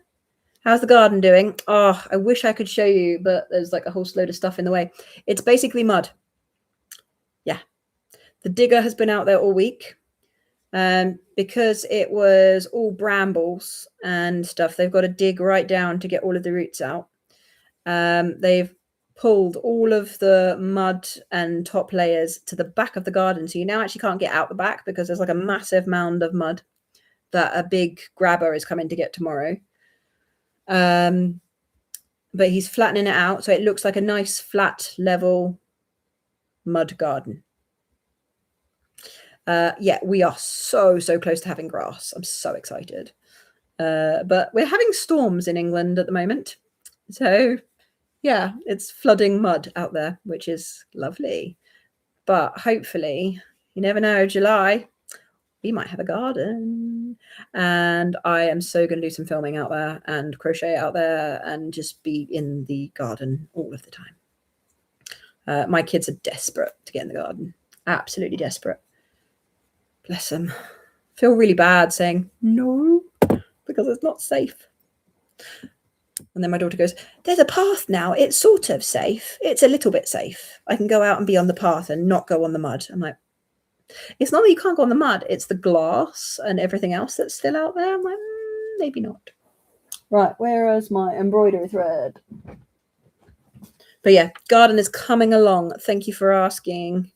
How's the garden doing? Oh, I wish I could show you, but there's like a whole load of stuff in the way. It's basically mud. Yeah. The digger has been out there all week. Because it was all brambles and stuff, they've got to dig right down to get all of the roots out. They've pulled all of the mud and top layers to the back of the garden, so you now actually can't get out the back because there's like a massive mound of mud that a big grabber is coming to get tomorrow. But he's flattening it out so it looks like a nice flat level mud garden. Yeah, we are so close to having grass. I'm so excited. But we're having storms in England at the moment, so yeah, it's flooding mud out there, which is lovely. But hopefully, you never know, July, we might have a garden. And I am so going to do some filming out there and crochet out there and just be in the garden all of the time. My kids are desperate to get in the garden. Absolutely desperate. Bless them. Feel really bad saying no because it's not safe. And then my daughter goes, there's a path now. It's sort of safe. It's a little bit safe. I can go out and be on the path and not go on the mud. I'm like, it's not that you can't go on the mud. It's the glass and everything else that's still out there. I'm like, maybe not. Right, where is my embroidery thread? But yeah, garden is coming along. Thank you for asking.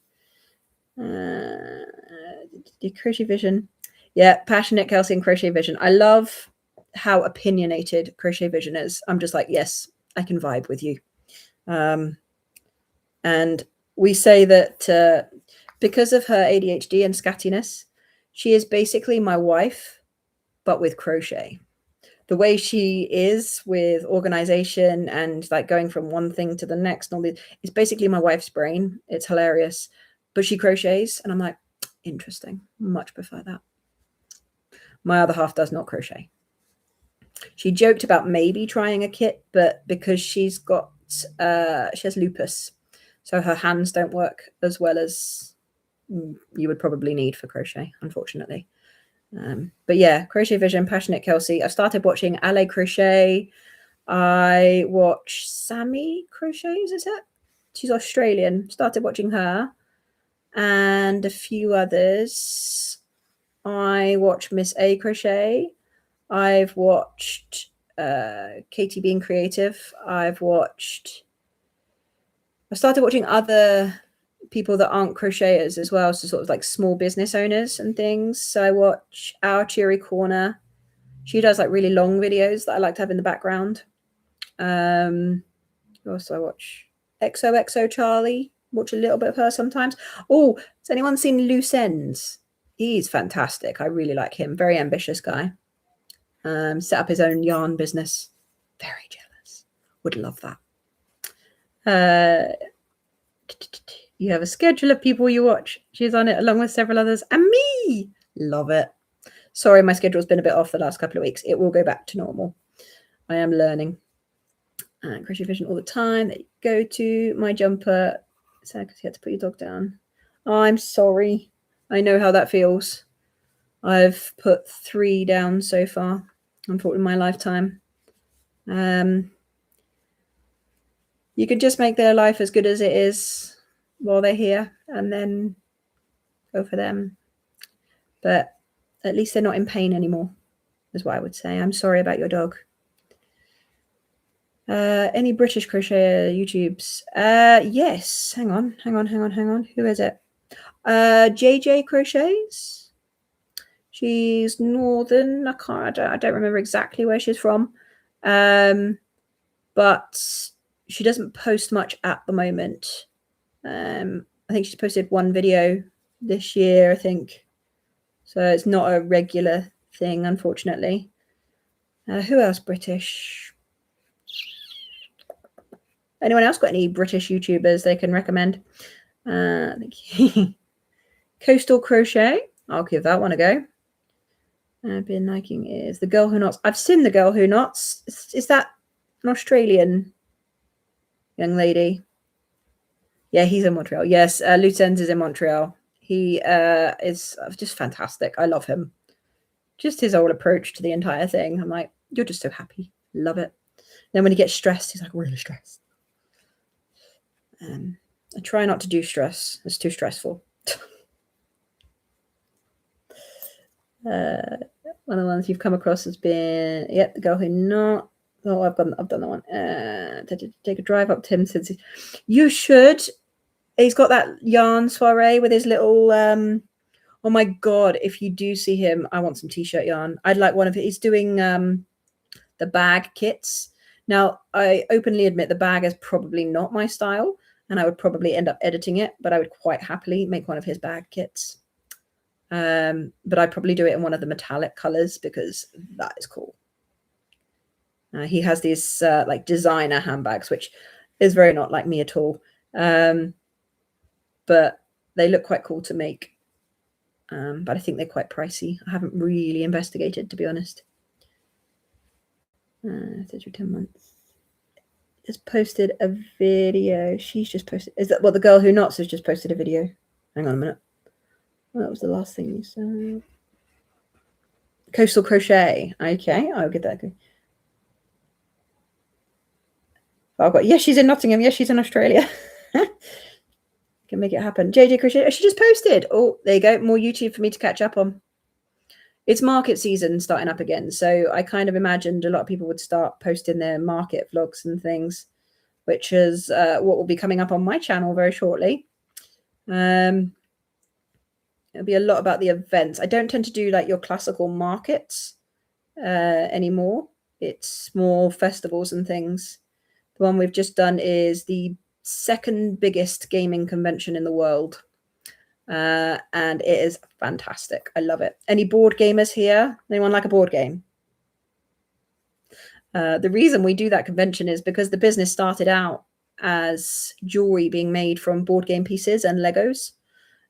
Crochet Vision. Yeah, Passionate Kelsey and Crochet Vision. I love how opinionated Crochet Vision is. I'm just like, yes, I can vibe with you. And we say that because of her ADHD and scattiness, she is basically my wife, but with crochet. The way she is with organization and like going from one thing to the next, and all this, it's basically my wife's brain. It's hilarious, but she crochets, and I'm like, interesting. Much prefer that. My other half does not crochet. She joked about maybe trying a kit, but because she has lupus, so her hands don't work as well as you would probably need for crochet, unfortunately. But yeah, Crochet Vision, Passionate Kelsey. I started watching Ale Crochet. I watch Sammy Crochets, is it? She's Australian. Started watching her and a few others. I watch Miss A Crochet. I've watched Katie Being Creative. I started watching other people that aren't crocheters as well, so sort of like small business owners and things. So I watch Our Cheery Corner. She does like really long videos that I like to have in the background. Who else do I watch? XOXO Charlie. Watch a little bit of her sometimes. Oh, has anyone seen Loose Ends? He's fantastic. I really like him. Very ambitious guy. Set up his own yarn business. Very jealous. Would love that. You have a schedule of people you watch. She's on it along with several others. And me. Love it. Sorry, my schedule's been a bit off the last couple of weeks. It will go back to normal. I am learning. Crochet Vision all the time. There you go to my jumper. Sad because you had to put your dog down. Oh, I'm sorry. I know how that feels. I've put 3 down so far, unfortunately, in my lifetime. You could just make their life as good as it is while they're here and then go for them. But at least they're not in pain anymore, is what I would say. I'm sorry about your dog. Any British crochet YouTubes? Yes. Hang on. Who is it? JJ Crochets. She's northern. I don't remember exactly where she's from. But she doesn't post much at the moment. I think she's posted 1 video this year, I think. So it's not a regular thing, unfortunately. Who else British? Anyone else got any British YouTubers they can recommend? Coastal Crochet. I'll give that one a go. I've been liking is The Girl Who Knots. I've seen The Girl Who Knots. Is that an Australian young lady? Yeah, he's in Montreal. Yes, Loose Ends is in Montreal. He is just fantastic. I love him. Just his whole approach to the entire thing. I'm like, you're just so happy. Love it. Then when he gets stressed, he's like really stressed. I try not to do stress. It's too stressful. One of the ones you've come across has been, yep, The Girl Who Not. Oh, I've done that one. Take a drive up to him since you should. He's got that yarn soiree with his little. Oh my god! If you do see him, I want some t-shirt yarn. I'd like one of it. He's doing the bag kits. Now, I openly admit the bag is probably not my style, and I would probably end up editing it. But I would quite happily make one of his bag kits. But I'd probably do it in one of the metallic colors because that is cool. He has these like designer handbags, which is very not like me at all. But they look quite cool to make. But I think they're quite pricey. I haven't really investigated, to be honest. 10 months. Just posted a video. She's just posted. Is that what The Girl Who Knots has just posted a video? Hang on a minute. Well, that was the last thing you said. Coastal Crochet. Okay, I'll get that. Okay. I've got, yes, she's in Nottingham. Yes, she's in Australia. Can make it happen. JJ Crochet. She just posted. Oh, there you go. More YouTube for me to catch up on. It's market season starting up again. So I kind of imagined a lot of people would start posting their market vlogs and things, which is what will be coming up on my channel very shortly. It'll be a lot about the events. I don't tend to do like your classical markets anymore. It's more festivals and things. The one we've just done is the 2nd biggest gaming convention in the world. And it is fantastic. I love it. Any board gamers here? Anyone like a board game? The reason we do that convention is because the business started out as jewelry being made from board game pieces and Legos.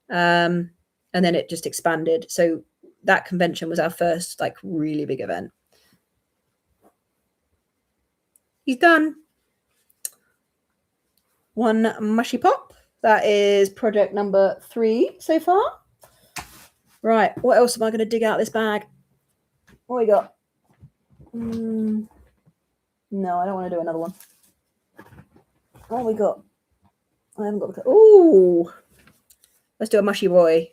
And then it just expanded. So that convention was our first like really big event. He's done. 1 mushy pop. That is project number 3 so far. Right, what else am I going to dig out of this bag? What we got? No, I don't want to do another one. What have we got? I haven't got the... Ooh! Let's do a mushy boy.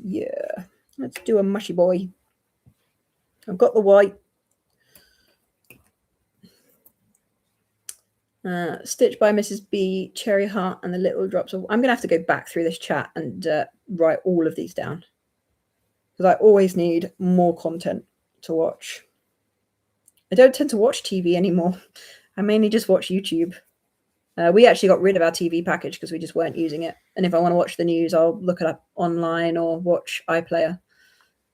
Yeah, let's do a mushy boy. I've got the white. Stitched by Mrs. B, Cherry Heart, and the Little Drops of... I'm going to have to go back through this chat and write all of these down. Because I always need more content to watch. I don't tend to watch TV anymore. I mainly just watch YouTube. We actually got rid of our TV package because we just weren't using it. And if I want to watch the news, I'll look it up online or watch iPlayer.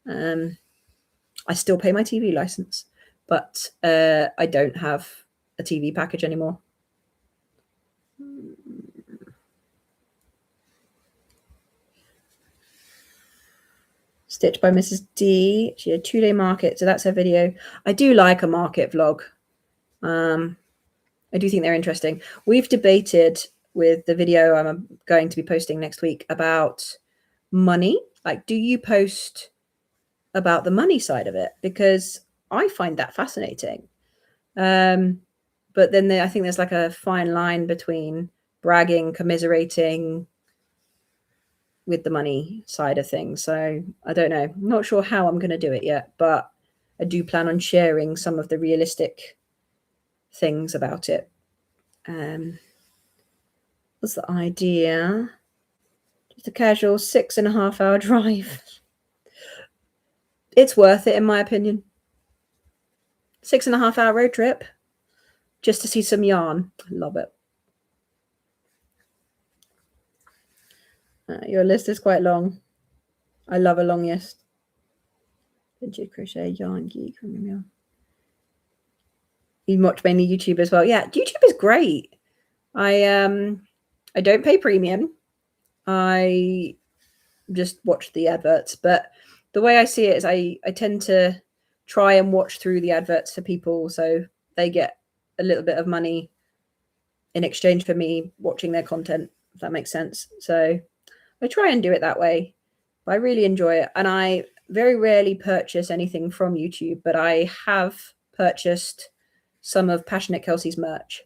I still pay my TV license, but I don't have a TV package anymore. Stitched by Mrs. D. She had a 2-day market, so that's her video. I do like a market vlog. I do think they're interesting. We've debated with the video I'm going to be posting next week about money. Like, do you post about the money side of it? Because I find that fascinating. But then I think there's like a fine line between bragging, commiserating with the money side of things. So I don't know. I'm not sure how I'm going to do it yet, but I do plan on sharing some of the realistic things about it. What's the idea? Just a casual 6.5 hour drive. It's worth it, in my opinion. 6.5 hour road trip just to see some yarn. I love it. Your list is quite long. I love a long list. Vintage crochet, yarn geek. You watch mainly YouTube as well. Yeah, YouTube is great. I don't pay premium. I just watch the adverts, but the way I see it is I tend to try and watch through the adverts for people so they get a little bit of money in exchange for me watching their content, if that makes sense. So I try and do it that way. But I really enjoy it. And I very rarely purchase anything from YouTube, but I have purchased some of Passionate Kelsey's merch.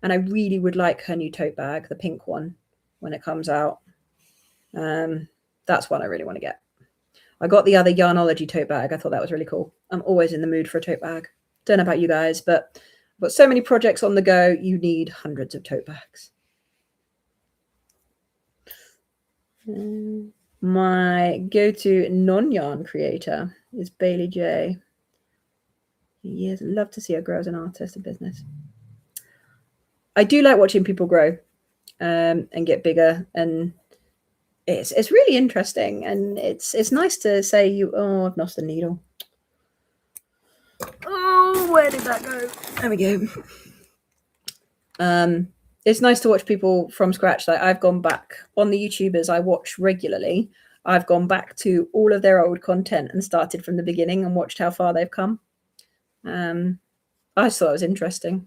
And I really would like her new tote bag, the pink one, when it comes out. That's one I really want to get. I got the other Yarnology tote bag. I thought that was really cool. I'm always in the mood for a tote bag. Don't know about you guys, but I've got so many projects on the go. You need hundreds of tote bags. My go-to non-yarn creator is Bailey J. Yes, love to see her grow as an artist and business. I do like watching people grow and get bigger, and it's really interesting, and it's nice to say I've lost the needle. Oh, where did that go? There we go. It's nice to watch people from scratch. Like, I've gone back on the YouTubers I watch regularly. I've gone back to all of their old content and started from the beginning and watched how far they've come. I just thought it was interesting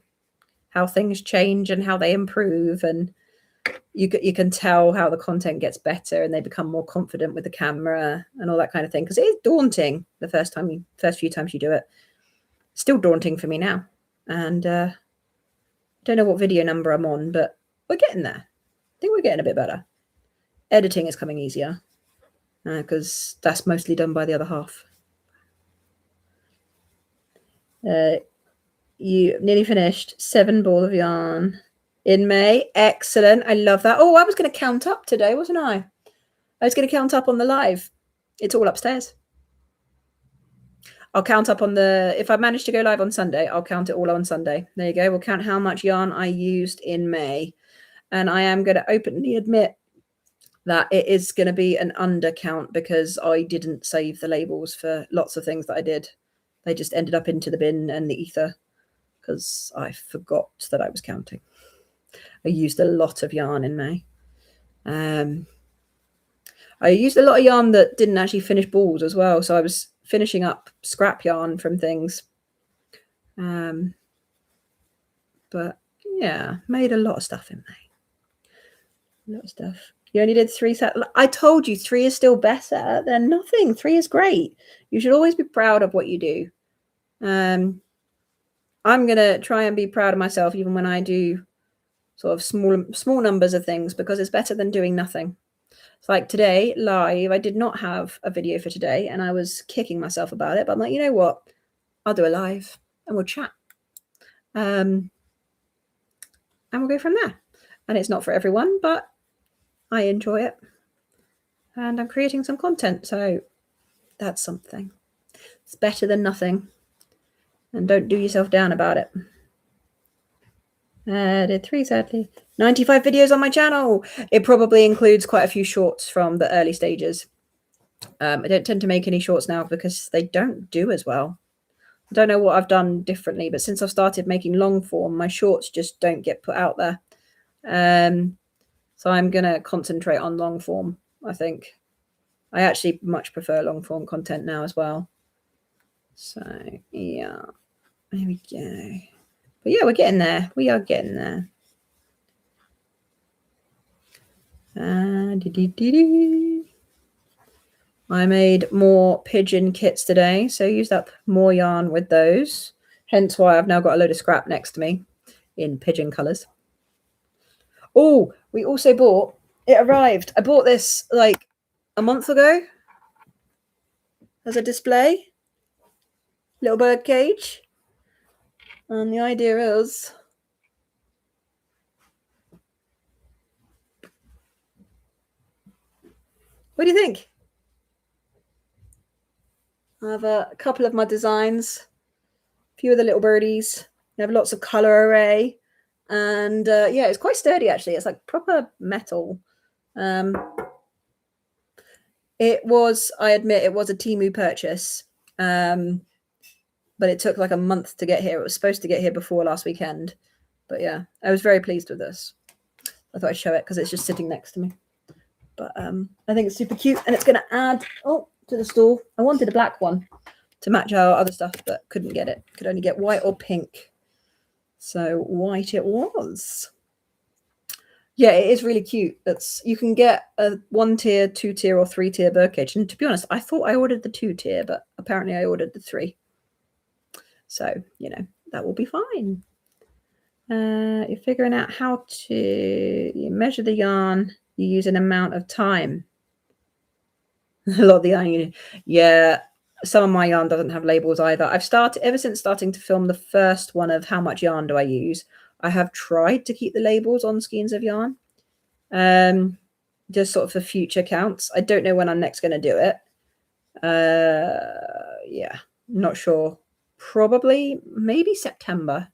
how things change and how they improve, and you can tell how the content gets better and they become more confident with the camera and all that kind of thing, because it is daunting the first few times you do it. Still daunting for me now, and don't know what video number I'm on, but we're getting there. I think we're getting a bit better. Editing is coming easier because that's mostly done by the other half. You nearly finished 7 balls of yarn in May. Excellent. I love that. Oh, I was going to count up today, wasn't I? I was going to count up on the live. It's all upstairs. I'll count up on if I manage to go live on Sunday, I'll count it all on Sunday. There you go. We'll count how much yarn I used in May. And I am going to openly admit that it is going to be an undercount because I didn't save the labels for lots of things that I did. They just ended up into the bin and the ether because I forgot that I was counting. I used a lot of yarn in May. I used a lot of yarn that didn't actually finish balls as well. So I was finishing up scrap yarn from things. But yeah, made a lot of stuff in May. A lot of stuff. You only did 3 sets. I told you 3 is still better than nothing. 3 is great. You should always be proud of what you do. I'm going to try and be proud of myself even when I do sort of small numbers of things, because it's better than doing nothing. It's like today, live, I did not have a video for today and I was kicking myself about it. But I'm like, you know what? I'll do a live and we'll chat. And we'll go from there. And it's not for everyone, but I enjoy it. And I'm creating some content. So that's something. It's better than nothing. And don't do yourself down about it. Did 3 sadly. 95 videos on my channel. It probably includes quite a few shorts from the early stages. I don't tend to make any shorts now because they don't do as well. I don't know what I've done differently, but since I've started making long form, my shorts just don't get put out there. So I'm going to concentrate on long form, I think. I actually much prefer long form content now as well. So, yeah. There we go. But yeah, we're getting there. We are getting there. I made more pigeon kits today, so used up more yarn with those. Hence why I've now got a load of scrap next to me in pigeon colours. Oh, we also bought, it arrived. I bought this like a month ago as a display. Little bird cage. And the idea is what do you think? I have a couple of my designs, a few of the little birdies. I have lots of color array. And yeah, it's quite sturdy actually. It's like proper metal. It was, I admit, it was a Temu purchase. But it took like a month to get here. It was supposed to get here before last weekend. But yeah, I was very pleased with this. I thought I'd show it because it's just sitting next to me. But I think it's super cute. And it's going to add to the stall. I wanted a black one to match our other stuff, but couldn't get it. Could only get white or pink. So white it was. Yeah, it is really cute. You can get a 1-tier, 2-tier, or 3-tier birdcage. And to be honest, I thought I ordered the 2-tier, but apparently I ordered the 3. So, you know, that will be fine. You're figuring out how to measure the yarn. You use an amount of time. A lot of the yarn, yeah. Some of my yarn doesn't have labels either. I've started, ever since starting to film the first one of how much yarn do I use, I have tried to keep the labels on skeins of yarn. Just sort of for future counts. I don't know when I'm next going to do it. Yeah, not sure. Probably, maybe September.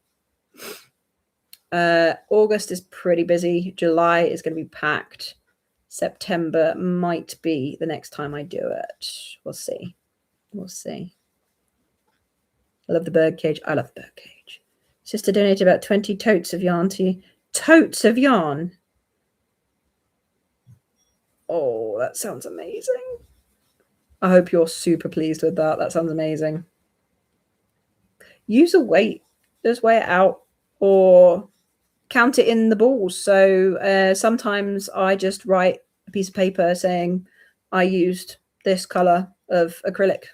August is pretty busy. July is going to be packed. September might be the next time I do it. We'll see. We'll see. I love the bird cage. I love the bird cage. Sister donated about 20 totes of yarn to you. Totes of yarn? Oh, that sounds amazing. I hope you're super pleased with that. That sounds amazing. Use a weight. Just weigh it out or count it in the balls. So sometimes I just write a piece of paper saying I used this color of acrylic,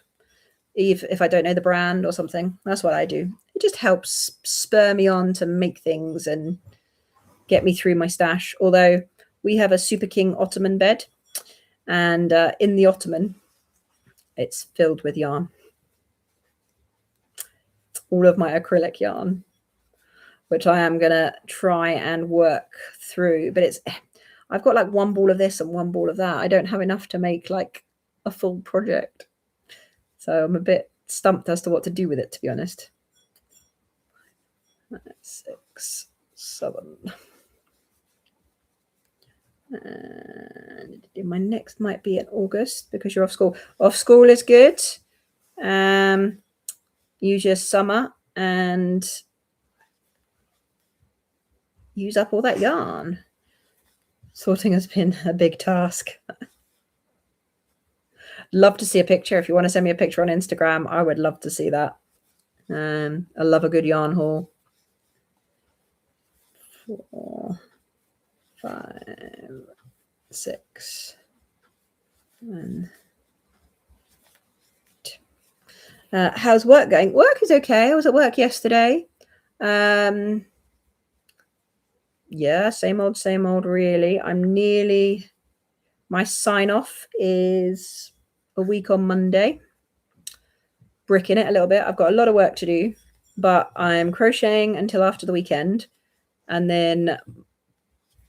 if I don't know the brand or something. That's what I do. It just helps spur me on to make things and get me through my stash. Although we have a Super King Ottoman bed, and in the Ottoman, it's filled with yarn. All of my acrylic yarn, which I am going to try and work through. But I've got like one ball of this and one ball of that. I don't have enough to make like a full project. So I'm a bit stumped as to what to do with it, to be honest. 6, 7. And my next might be in August because you're off school. Off school is good. Use your summer and use up all that yarn. Sorting has been a big task. Love to see a picture. If you want to send me a picture on Instagram, I would love to see that. I love a good yarn haul. 4, 5, 6, 1. How's work going? Work is okay. I was at work yesterday. Yeah, same old, really. My sign off is a week on Monday. Bricking it a little bit. I've got a lot of work to do, but I'm crocheting until after the weekend. And then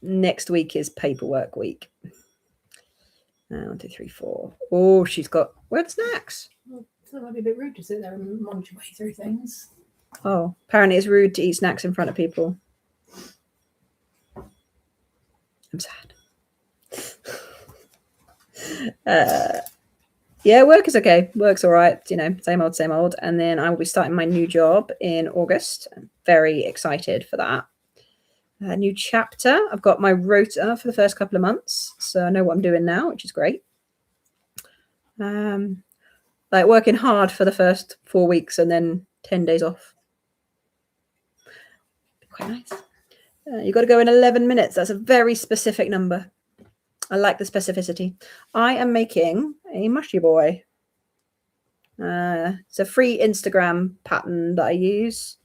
next week is paperwork week. 1, 2, 3, 4. Oh, she's got word snacks. Well, so that might be a bit rude to sit there and munch your way through things. Oh, apparently it's rude to eat snacks in front of people. I'm sad. Yeah, work is okay. Work's all right. You know, same old, same old. And then I will be starting my new job in August. I'm very excited for that. A new chapter. I've got my rota for the first couple of months, so I know what I'm doing now, which is great. Like working hard for the first 4 weeks and then 10 days off. Quite nice. You've got to go in 11 minutes. That's a very specific number. I like the specificity. I am making a mushy boy. It's a free Instagram pattern that I use.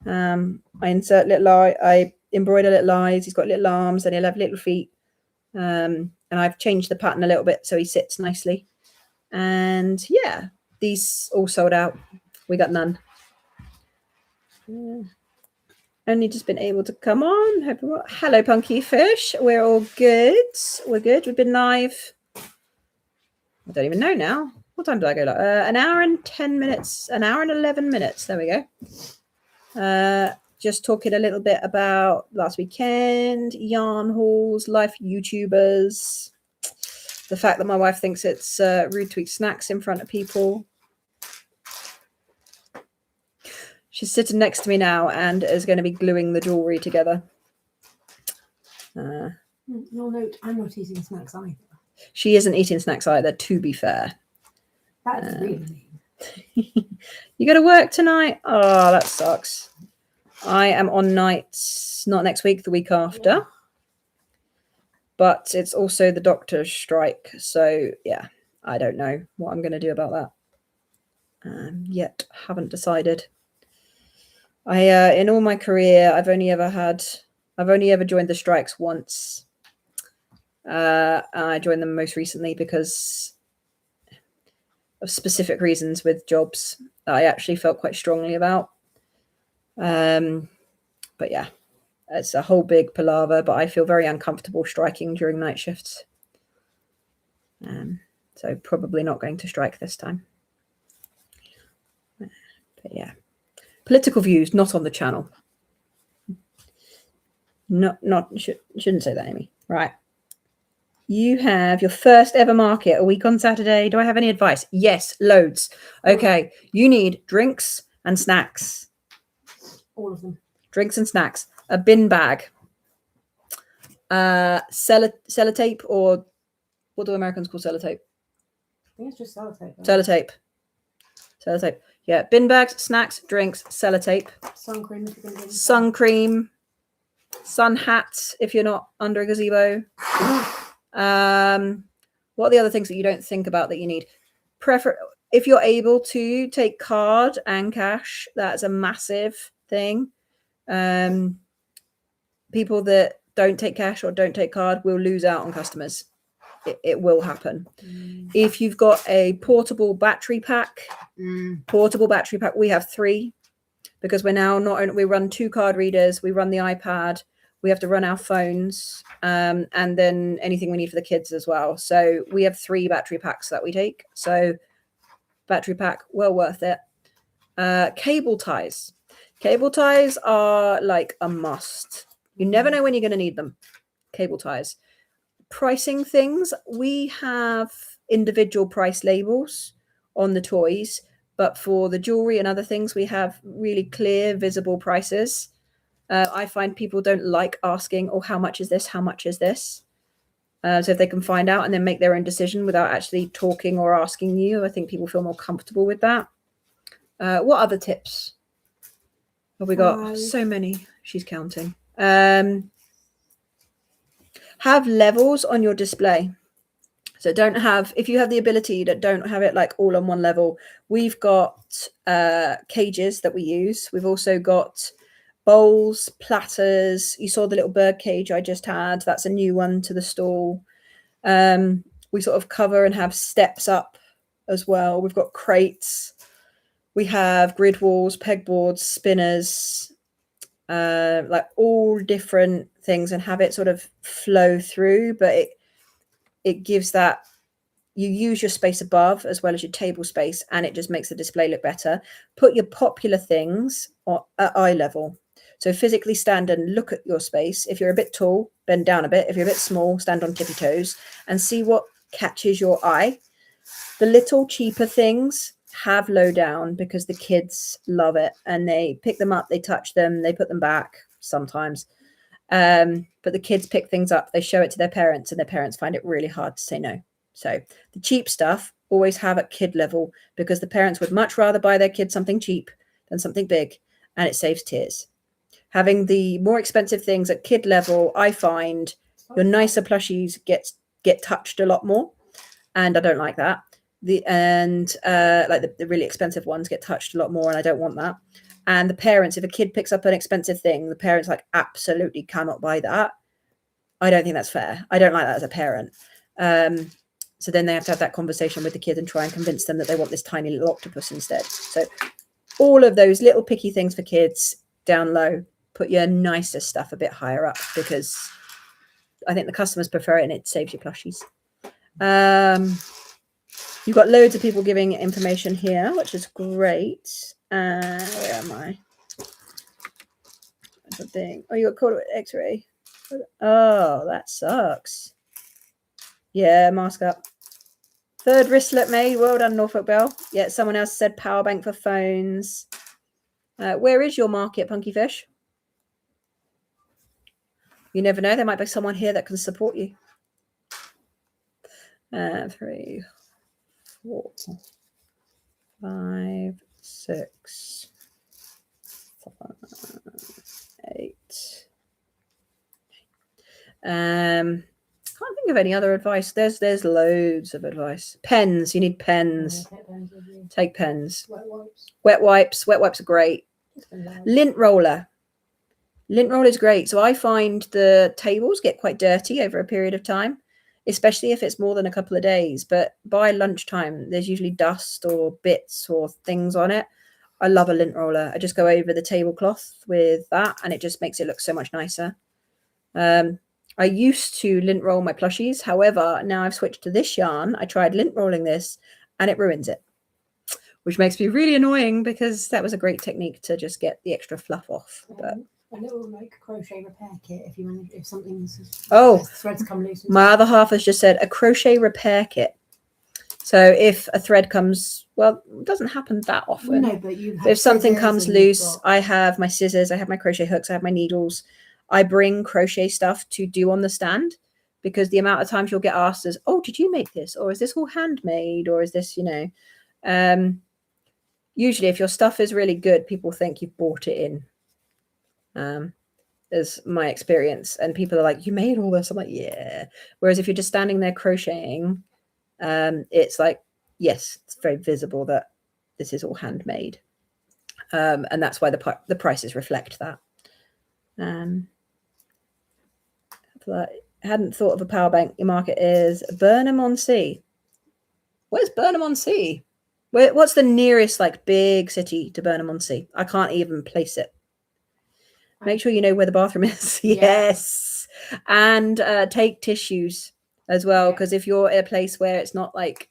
I insert little eye, I embroider little eyes. He's got little arms and he'll have little feet. And I've changed the pattern a little bit so he sits nicely. And yeah, these all sold out. We got none. Only just been able to come on. Hello, Punky Fish. We're all good. We're good. We've been live. I don't even know now. What time did I go? An hour and 10 minutes. An hour and 11 minutes. There we go. Just talking a little bit about last weekend, yarn hauls, life YouTubers, the fact that my wife thinks it's rude to eat snacks in front of people. She's sitting next to me now and is going to be gluing the jewellery together. You'll note I'm not eating snacks either. She isn't eating snacks either, to be fair. That's really mean. You got to work tonight? Oh, that sucks. I am on nights, not next week, the week after. Yeah. But it's also the doctor's strike. So, yeah, I don't know what I'm going to do about that. Yet, haven't decided. In all my career, I've only ever joined the strikes once. I joined them most recently because of specific reasons with jobs that I actually felt quite strongly about. But yeah, it's a whole big palaver, but I feel very uncomfortable striking during night shifts. So probably not going to strike this time. But yeah. Political views, not on the channel. Shouldn't say that, Amy. Right. You have your first ever market a week on Saturday. Do I have any advice? Yes, loads. Okay. You need drinks and snacks. All of them. Drinks and snacks. A bin bag. Sellotape, or what do Americans call sellotape? I think it's just sellotape. Right? Sellotape. Yeah, bin bags, snacks, drinks, sellotape. Sun cream if you're going to be sun cream. Sun hats if you're not under a gazebo. What are the other things that you don't think about that you need? If you're able to take card and cash, that's a massive thing. People that don't take cash or don't take card will lose out on customers. It will happen. If you've got a portable battery pack, we have 3 because we're now we run 2 card readers, we run the iPad, we have to run our phones, and then anything we need for the kids as well. So we have 3 battery packs that we take. So battery pack, well worth it. Cable ties. Cable ties are like a must. You never know when you're going to need them. Cable ties. Pricing things, we have individual price labels on the toys, but for the jewelry and other things, we have really clear, visible prices. I find people don't like asking, oh, how much is this? How much is this? So if they can find out and then make their own decision without actually talking or asking you, I think people feel more comfortable with that. What other tips have we got? So many. She's counting. Have levels on your display. So if you have the ability to don't have it like all on one level. We've got cages that we use. We've also got bowls, platters. You saw the little bird cage I just had. That's a new one to the stall. We sort of cover and have steps up as well. We've got crates. We have grid walls, pegboards, spinners, like all different things, and have it sort of flow through, but it gives that you use your space above as well as your table space, and it just makes the display look better. Put your popular things at eye level. So physically stand and look at your space. If you're a bit tall, bend down a bit. If you're a bit small, stand on tippy toes and see what catches your eye. The little cheaper things have low down because the kids love it and they pick them up, they touch them, they put them back sometimes. But the kids pick things up, they show it to their parents, and their parents find it really hard to say no. So the cheap stuff always have at kid level, because the parents would much rather buy their kid something cheap than something big, and it saves tears. Having the more expensive things at kid level, I find your nicer plushies get touched a lot more, and I don't like that. Like the really expensive ones get touched a lot more, and I don't want that. And the parents, if a kid picks up an expensive thing, the parents like absolutely cannot buy that. I don't think that's fair. I don't like that as a parent. So then they have to have that conversation with the kid and try and convince them that they want this tiny little octopus instead. So all of those little picky things for kids down low, put your nicer stuff a bit higher up, because I think the customers prefer it and it saves you plushies. You've got loads of people giving information here, which is great. Where am I? That's a thing. Oh, you got caught with X-ray. Oh, that sucks. Yeah, mask up. Third wristlet made. Well done, Norfolk Bell. Yeah, someone else said power bank for phones. Where is your market, Punky Fish? You never know. There might be someone here that can support you. 3, 4, 5, 6, 7, 8. Can't think of any other advice. There's loads of advice. Pens. You need pens. Take pens. Wet wipes. Wet wipes are great. Lint roller. Lint roller is great. So I find the tables get quite dirty over a period of time, especially if it's more than a couple of days. But by lunchtime, there's usually dust or bits or things on it. I love a lint roller. I just go over the tablecloth with that, and it just makes it look so much nicer. I used to lint roll my plushies. However, now I've switched to this yarn. I tried lint rolling this and it ruins it, which makes me really annoying, because that was a great technique to just get the extra fluff off. But a little like crochet repair kit if something's threads come loose. My other half has just said a crochet repair kit. So if a thread comes, well, it doesn't happen that often. No, but if something comes loose, I have my scissors, I have my crochet hooks, I have my needles. I bring crochet stuff to do on the stand, because the amount of times you'll get asked is, oh, did you make this? Or is this all handmade? Or is this, usually if your stuff is really good, people think you've bought it in. Is my experience. And people are like, you made all this? I'm like, yeah. Whereas if you're just standing there crocheting, it's like, yes, it's very visible that this is all handmade. And that's why the prices reflect that. I hadn't thought of a power bank. Your market is Burnham-on-Sea. Where's Burnham-on-Sea? What's the nearest like big city to Burnham-on-Sea? I can't even place it. Make sure you know where the bathroom is. Yes. And take tissues as well, because if you're in a place where it's not like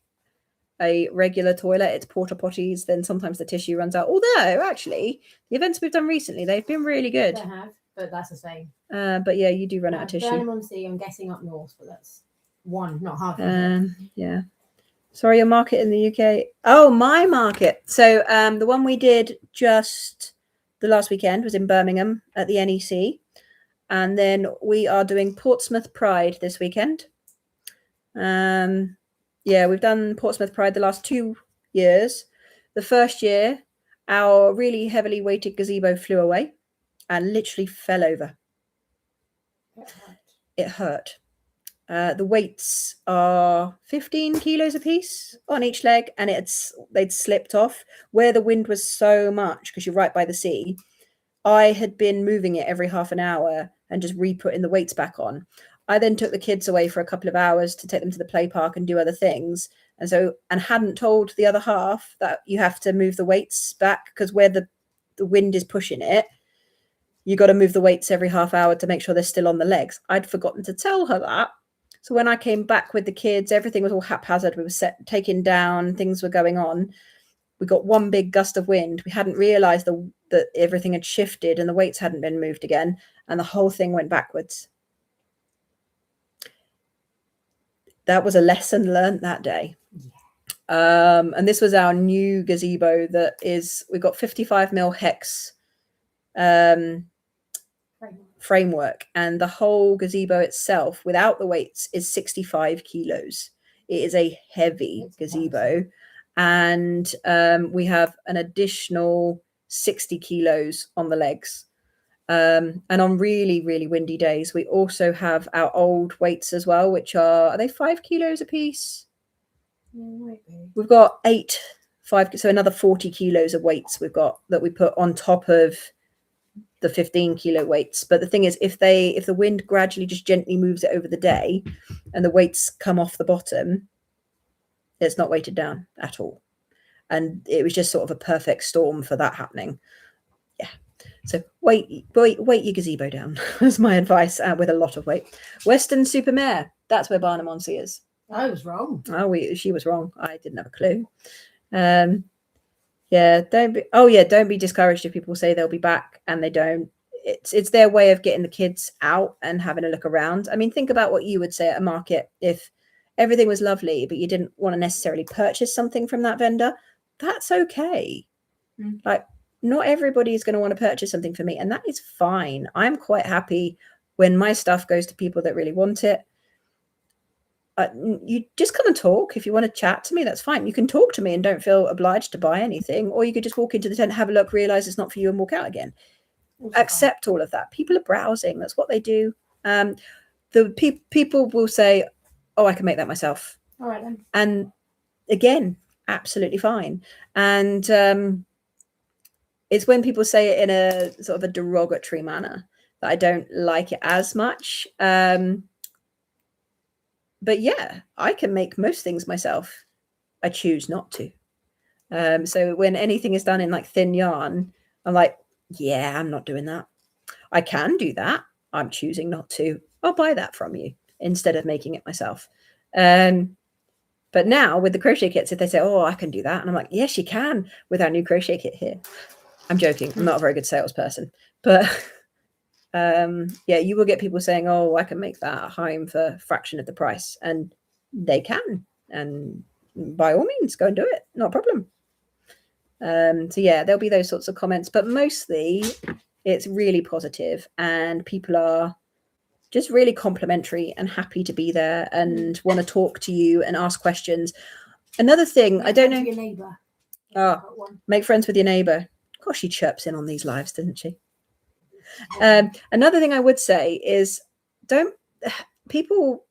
a regular toilet, it's porta potties, then sometimes the tissue runs out. Although actually the events we've done recently, they've been really good. They have, but that's the same. But yeah, you do run out of tissue. Burnham-on-Sea, I'm guessing up north, but that's one, not half. Yeah. Sorry, your market in the UK. Oh, my market. So the one we did just the last weekend was in Birmingham at the NEC. And then we are doing Portsmouth Pride this weekend. Yeah, we've done Portsmouth Pride the last 2 years. The first year, our really heavily weighted gazebo flew away and literally fell over. It hurt. The weights are 15 kilos a piece on each leg, and they'd slipped off where the wind was so much, because you're right by the sea. I had been moving it every half an hour and just re-putting the weights back on. I then took the kids away for a couple of hours to take them to the play park and do other things. And hadn't told the other half that you have to move the weights back, because where the wind is pushing it, you got to move the weights every half hour to make sure they're still on the legs. I'd forgotten to tell her that. So when I came back with the kids, everything was all haphazard. We were taken down, things were going on. We got one big gust of wind. We hadn't realized that everything had shifted and the weights hadn't been moved again, and the whole thing went backwards. That was a lesson learned that day. And this was our new gazebo that is, we've got 55 mil hex framework, and the whole gazebo itself without the weights is 65 kilos. It is a heavy gazebo. And we have an additional 60 kilos on the legs. And on really, really windy days, we also have our old weights as well, which are they 5 kilos a piece? Yeah, might be. We've got 5, so another 40 kilos of weights we've got that we put on top of the 15 kilo weights. But the thing is, if the wind gradually just gently moves it over the day and the weights come off the bottom, it's not weighted down at all. And it was just sort of a perfect storm for that happening. Yeah. So weight your gazebo down is my advice, with a lot of weight. Weston-super-Mare, that's where Barnum-on-Sea is. I was wrong. Oh, she was wrong. I didn't have a clue. Yeah, don't be discouraged if people say they'll be back and they don't. It's their way of getting the kids out and having a look around. I mean, think about what you would say at a market if everything was lovely, but you didn't want to necessarily purchase something from that vendor. That's okay. Like, not everybody is going to want to purchase something for me, and that is fine. I'm quite happy when my stuff goes to people that really want it. You just come and talk. If you want to chat to me, that's fine. You can talk to me and don't feel obliged to buy anything, or you could just walk into the tent, have a look, realize it's not for you, and walk out again. Accept all of that. People are browsing. That's what they do. The people will say, oh, I can make that myself. All right then. And again, absolutely fine. And it's when people say it in a sort of a derogatory manner that I don't like it as much. But yeah, I can make most things myself. I choose not to. So when anything is done in like thin yarn, I'm like, yeah, I'm not doing that. I can do that. I'm choosing not to. I'll buy that from you instead of making it myself. But now with the crochet kits, if they say, oh, I can do that. And I'm like, yes, you can with our new crochet kit here. I'm joking. I'm not a very good salesperson, but yeah, you will get people saying, oh, I can make that at home for a fraction of the price, and they can, and by all means go and do it, not a problem. So yeah, there'll be those sorts of comments, but mostly it's really positive and people are just really complimentary and happy to be there and want to talk to you and ask questions. Another thing, I don't know, your neighbour. Make friends with your neighbour. Of course, she chirps in on these lives, doesn't she? Another thing I would say is, people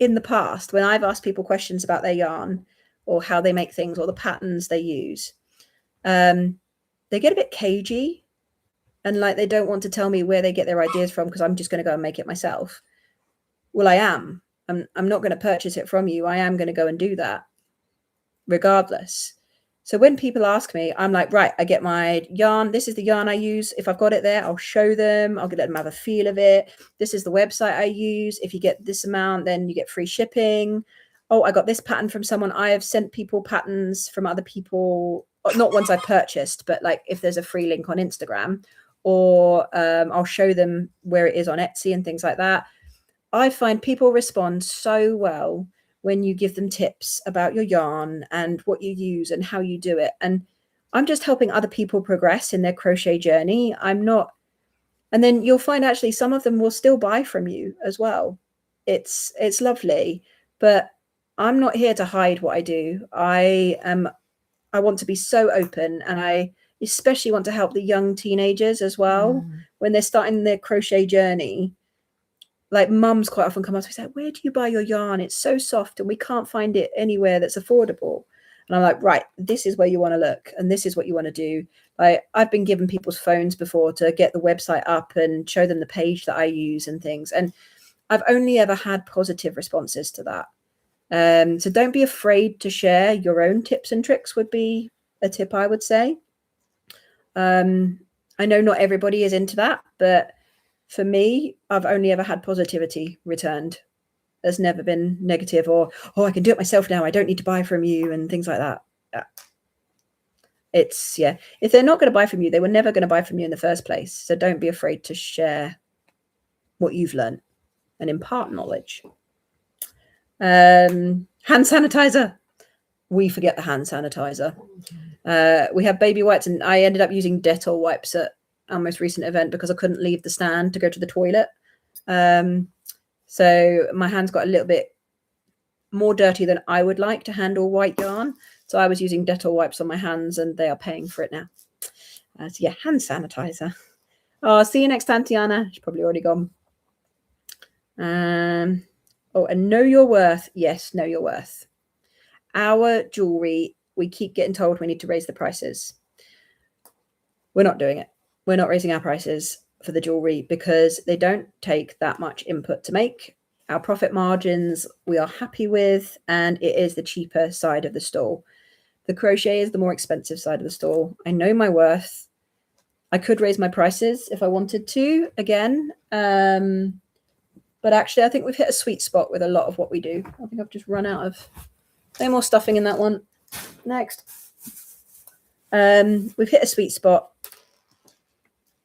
in the past, when I've asked people questions about their yarn or how they make things or the patterns they use, they get a bit cagey and like they don't want to tell me where they get their ideas from because I'm just going to go and make it myself. Well, I'm not going to purchase it from you. I am going to go and do that regardless. So when people ask me, I'm like, right, I get my yarn. This is the yarn I use. If I've got it there, I'll show them. I'll let them have a feel of it. This is the website I use. If you get this amount, then you get free shipping. Oh, I got this pattern from someone. I have sent people patterns from other people, not ones I purchased, but like if there's a free link on Instagram, or I'll show them where it is on Etsy and things like that. I find people respond so well when you give them tips about your yarn and what you use and how you do it. And I'm just helping other people progress in their crochet journey. I'm not, and then you'll find actually some of them will still buy from you as well. It's lovely, but I'm not here to hide what I do. I want to be so open, and I especially want to help the young teenagers as well when they're starting their crochet journey. Like mums quite often come up to me and say, where do you buy your yarn? It's so soft and we can't find it anywhere that's affordable. And I'm like, right, this is where you want to look and this is what you want to do. I've been given people's phones before to get the website up and show them the page that I use and things. And I've only ever had positive responses to that. So don't be afraid to share your own tips and tricks would be a tip I would say. I know not everybody is into that, but for me, I've only ever had positivity returned. There's never been negative or, oh, I can do it myself now, I don't need to buy from you, and things like that. It's, yeah, if they're not going to buy from you, they were never going to buy from you in the first place. So don't be afraid to share what you've learned and impart knowledge. Hand sanitizer. We forget the hand sanitizer. We have baby wipes, and I ended up using Dettol wipes at our most recent event because I couldn't leave the stand to go to the toilet. So my hands got a little bit more dirty than I would like to handle white yarn. So I was using Dettol wipes on my hands, and they are paying for it now. So yeah, hand sanitizer. Oh, see you next time, Tiana. She's probably already gone. Oh, and know your worth. Yes, know your worth. Our jewelry, we keep getting told we need to raise the prices. We're not doing it. We're not raising our prices for the jewelry because they don't take that much input to make. Our profit margins we are happy with, and it is the cheaper side of the stall. The crochet is the more expensive side of the stall. I know my worth. I could raise my prices if I wanted to again. But actually, I think we've hit a sweet spot with a lot of what we do. I think I've just run out of no more stuffing in that one. Next. We've hit a sweet spot.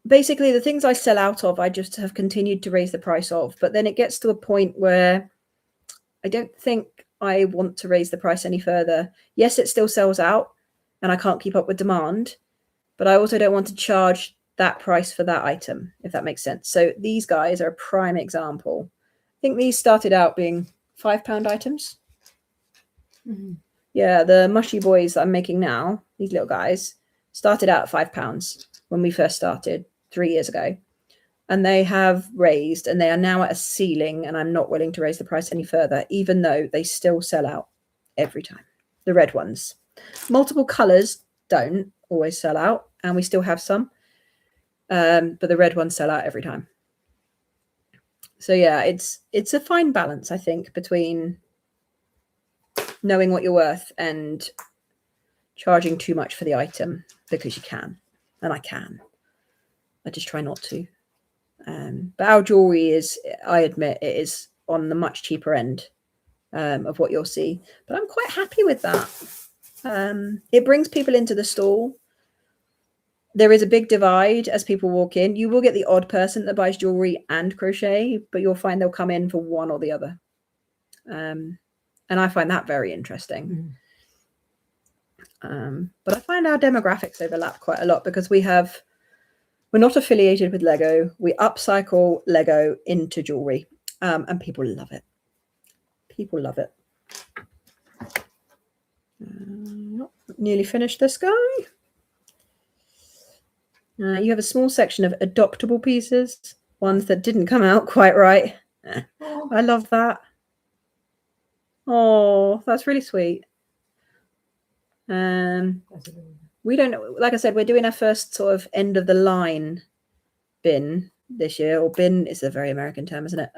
Basically, the things I sell out of, I just have continued to raise the price of. But then it gets to a point where I don't think I want to raise the price any further. Yes, it still sells out and I can't keep up with demand. But I also don't want to charge that price for that item, if that makes sense. So these guys are a prime example. I think these started out being £5 items. Mm-hmm. Yeah, the mushy boys that I'm making now, these little guys, started out at £5 when we first started 3 years ago. And they have raised, and they are now at a ceiling, and I'm not willing to raise the price any further, even though they still sell out every time. The red ones. Multiple colours don't always sell out, and we still have some. But the red ones sell out every time. So yeah, it's a fine balance, I think, between knowing what you're worth and charging too much for the item because you can, and I can. I just try not to. But our jewelry is, I admit, it is on the much cheaper end of what you'll see. But I'm quite happy with that. It brings people into the stall. There is a big divide as people walk in. You will get the odd person that buys jewelry and crochet, but you'll find they'll come in for one or the other. And I find that very interesting. But I find our demographics overlap quite a lot because we're not affiliated with Lego. We upcycle Lego into jewelry, and people love it. People love it. Nearly finished this guy. You have a small section of adoptable pieces, ones that didn't come out quite right. I love that. Oh, that's really sweet. We don't know. Like I said, we're doing our first sort of end of the line bin this year, or bin is a very American term, isn't it?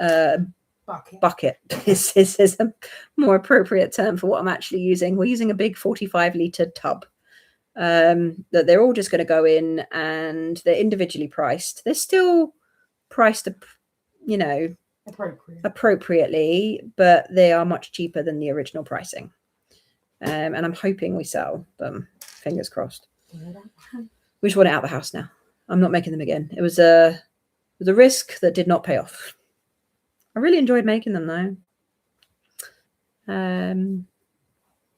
Bucket is a more appropriate term for what I'm actually using. We're using a big 45-litre tub. That they're all just going to go in, and they're individually priced. They're still priced, appropriately, but they are much cheaper than the original pricing. And I'm hoping we sell them. Fingers crossed. We just want it out of the house now. I'm not making them again. It was a risk that did not pay off. I really enjoyed making them though.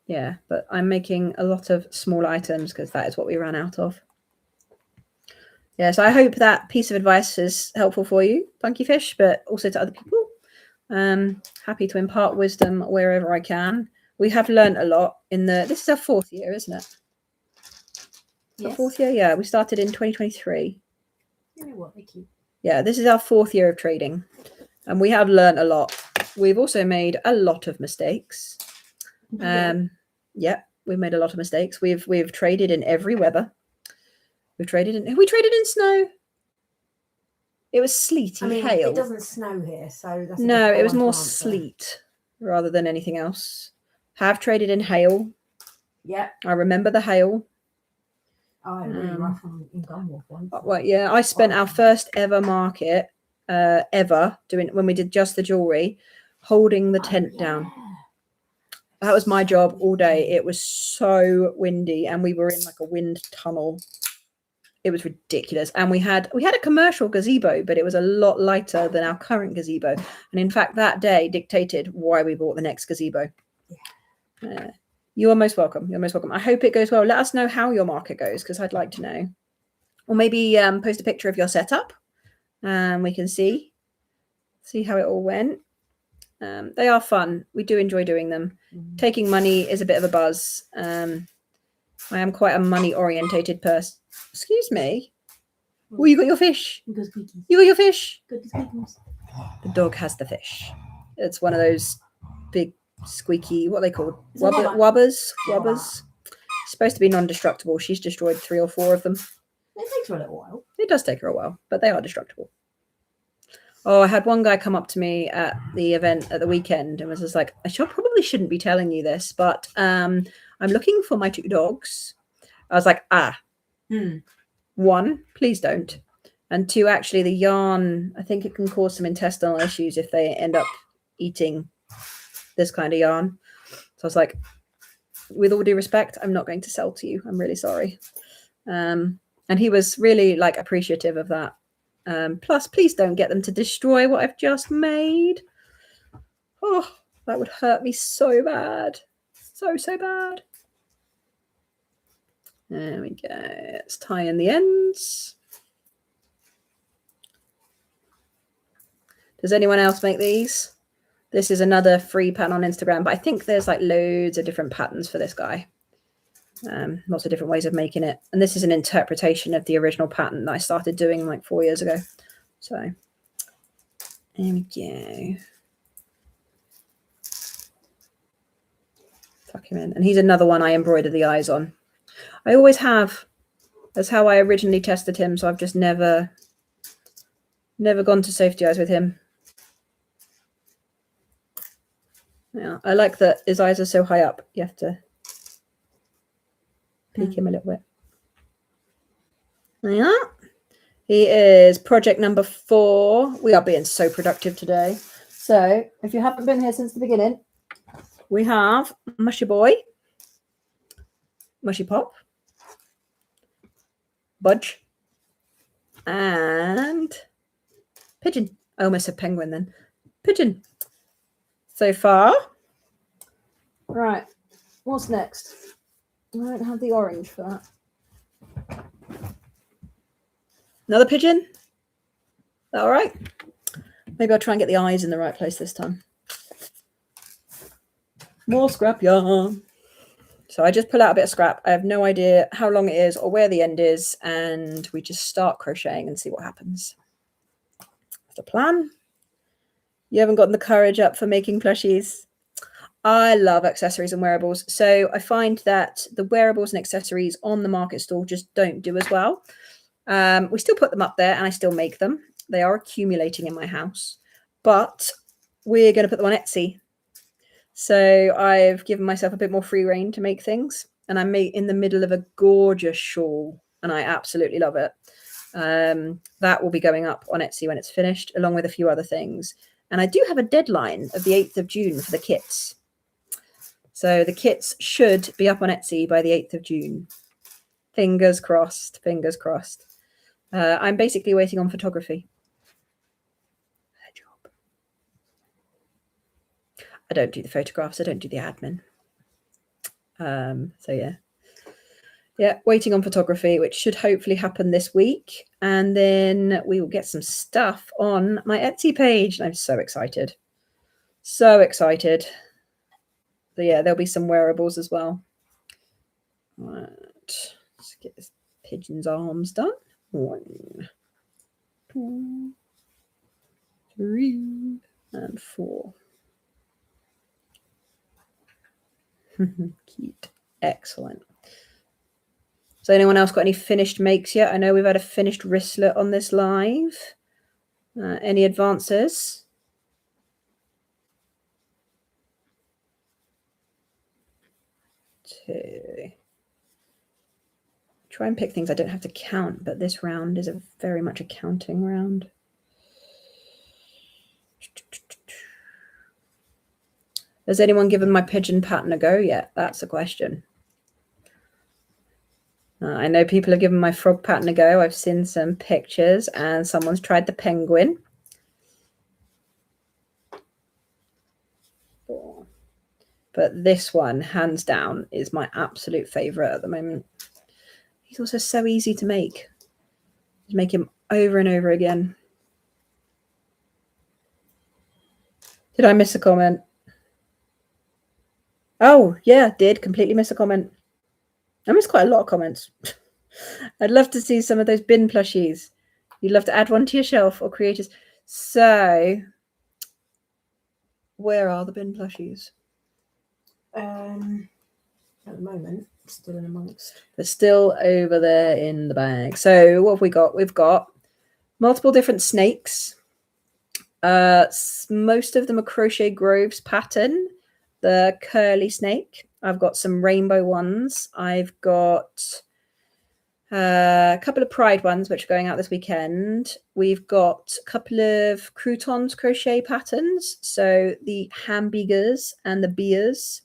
Yeah, but I'm making a lot of small items because that is what we ran out of. Yeah, so I hope that piece of advice is helpful for you, Funky Fish, but also to other people. Happy to impart wisdom wherever I can. We have learned a lot this is our 4th year, isn't it? Yes. Our 4th year, yeah. We started in 2023. You know what, Vicky? Yeah, this is our 4th year of trading, and we have learned a lot. We've also made a lot of mistakes. Yeah, we've made a lot of mistakes. We've traded in every weather. Have we traded in snow? It was sleety, hail. It doesn't snow here, so that's no, it was more sleet rather than anything else. Have traded in hail. Yeah. I remember the hail. Oh, really rough in Gunwolf once. Well, yeah, I spent our first ever market ever doing when we did just the jewelry. holding the tent down. That was my job all day. It was so windy and we were in like a wind tunnel. It was ridiculous. And we had a commercial gazebo, but it was a lot lighter than our current gazebo. And in fact, that day dictated why we bought the next gazebo. You are most welcome. You're most welcome. I hope it goes well. Let us know how your market goes, because I'd like to know. Or maybe post a picture of your setup and we can see how it all went. They are fun. We do enjoy doing them. Taking money is a bit of a buzz. I am quite a money orientated person. Excuse me. Oh, you got your fish. You got your fish. The dog has the fish. It's one of those big squeaky, what are they called? Wubbers. It's supposed to be non-destructible. She's destroyed 3 or 4 of them. It takes her a little while. It does take her a while, but they are destructible. Oh, I had one guy come up to me at the event at the weekend and was just like, I probably shouldn't be telling you this, but I'm looking for my 2 dogs. I was like, 1, please don't. And 2, actually, the yarn, I think it can cause some intestinal issues if they end up eating this kind of yarn. So I was like, with all due respect, I'm not going to sell to you. I'm really sorry. And he was really like appreciative of that. Plus, please don't get them to destroy what I've just made. Oh, that would hurt me so bad. So bad. There we go. Let's tie in the ends. Does anyone else make these? This is another free pattern on Instagram, but I think there's like loads of different patterns for this guy. Lots of different ways of making it. And this is an interpretation of the original pattern that I started doing like 4 years ago. So there we go. Tuck him in. And he's another one I embroidered the eyes on. I always have. That's how I originally tested him. So I've just never gone to safety eyes with him. Yeah, I like that his eyes are so high up. You have to peek him a little bit. Yeah. He is project number 4. We are being so productive today. So if you haven't been here since the beginning, we have Mushy Boy, Mushy Pop, Budge, and Pigeon. I almost said penguin then. Pigeon. So far. Right. What's next? I don't have the orange for that. Another pigeon? Is that all right? Maybe I'll try and get the eyes in the right place this time. More scrap yarn. So I just pull out a bit of scrap. I have no idea how long it is or where the end is. And we just start crocheting and see what happens. That's the plan. You haven't gotten the courage up for making plushies. I love accessories and wearables. So I find that the wearables and accessories on the market stall just don't do as well. We still put them up there and I still make them. They are accumulating in my house, but we're going to put them on Etsy. So I've given myself a bit more free rein to make things, and I'm in the middle of a gorgeous shawl and I absolutely love it. That will be going up on Etsy when it's finished, along with a few other things. And I do have a deadline of the 8th of June for the kits. So the kits should be up on Etsy by the 8th of June. Fingers crossed, fingers crossed. I'm basically waiting on photography. Her job. I don't do the photographs. I don't do the admin. So yeah. Yeah, waiting on photography, which should hopefully happen this week. And then we will get some stuff on my Etsy page. I'm so excited. So excited. So yeah, there'll be some wearables as well. Right. Let's get this pigeon's arms done. 1, 2, 3, and 4. Cute. Excellent. So anyone else got any finished makes yet? I know we've had a finished wristlet on this live. Any advances? Two. Try and pick things I don't have to count, but this round is very much a counting round. Has anyone given my pigeon pattern a go yet? That's a question. I know people have given my frog pattern a go. I've seen some pictures and someone's tried the penguin. But this one, hands down, is my absolute favorite at the moment. He's also so easy to make. Just make him over and over again. Did I miss a comment? Oh, yeah, did. Completely miss a comment. I missed quite a lot of comments. I'd love to see some of those bin plushies. You'd love to add one to your shelf or create a... So, where are the bin plushies? At the moment, still in amongst. They're still over there in the bag. So what have we got? We've got multiple different snakes. Most of them are Crochet Groves pattern, the curly snake. I've got some rainbow ones. I've got a couple of pride ones, which are going out this weekend. We've got a couple of croutons crochet patterns. So the hamburgers and the beers.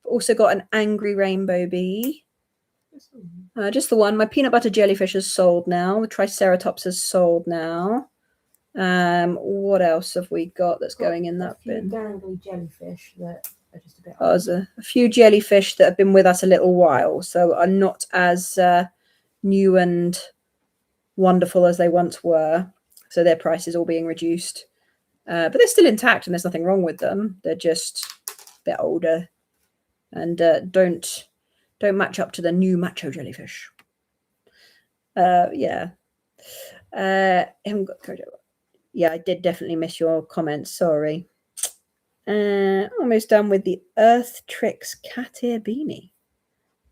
Also got an angry rainbow bee. Just the one. My peanut butter jellyfish is sold now. The triceratops is sold now. What else have we got that's going in that bin? Dangly jellyfish that are just a bit. There's a few jellyfish that have been with us a little while, so are not as new and wonderful as they once were. So their price is all being reduced, but they're still intact, and there's nothing wrong with them. They're just a bit older. And don't match up to the new macho jellyfish. Yeah. Yeah, I did definitely miss your comments. Sorry. Almost done with the Earth Tricks cat ear beanie.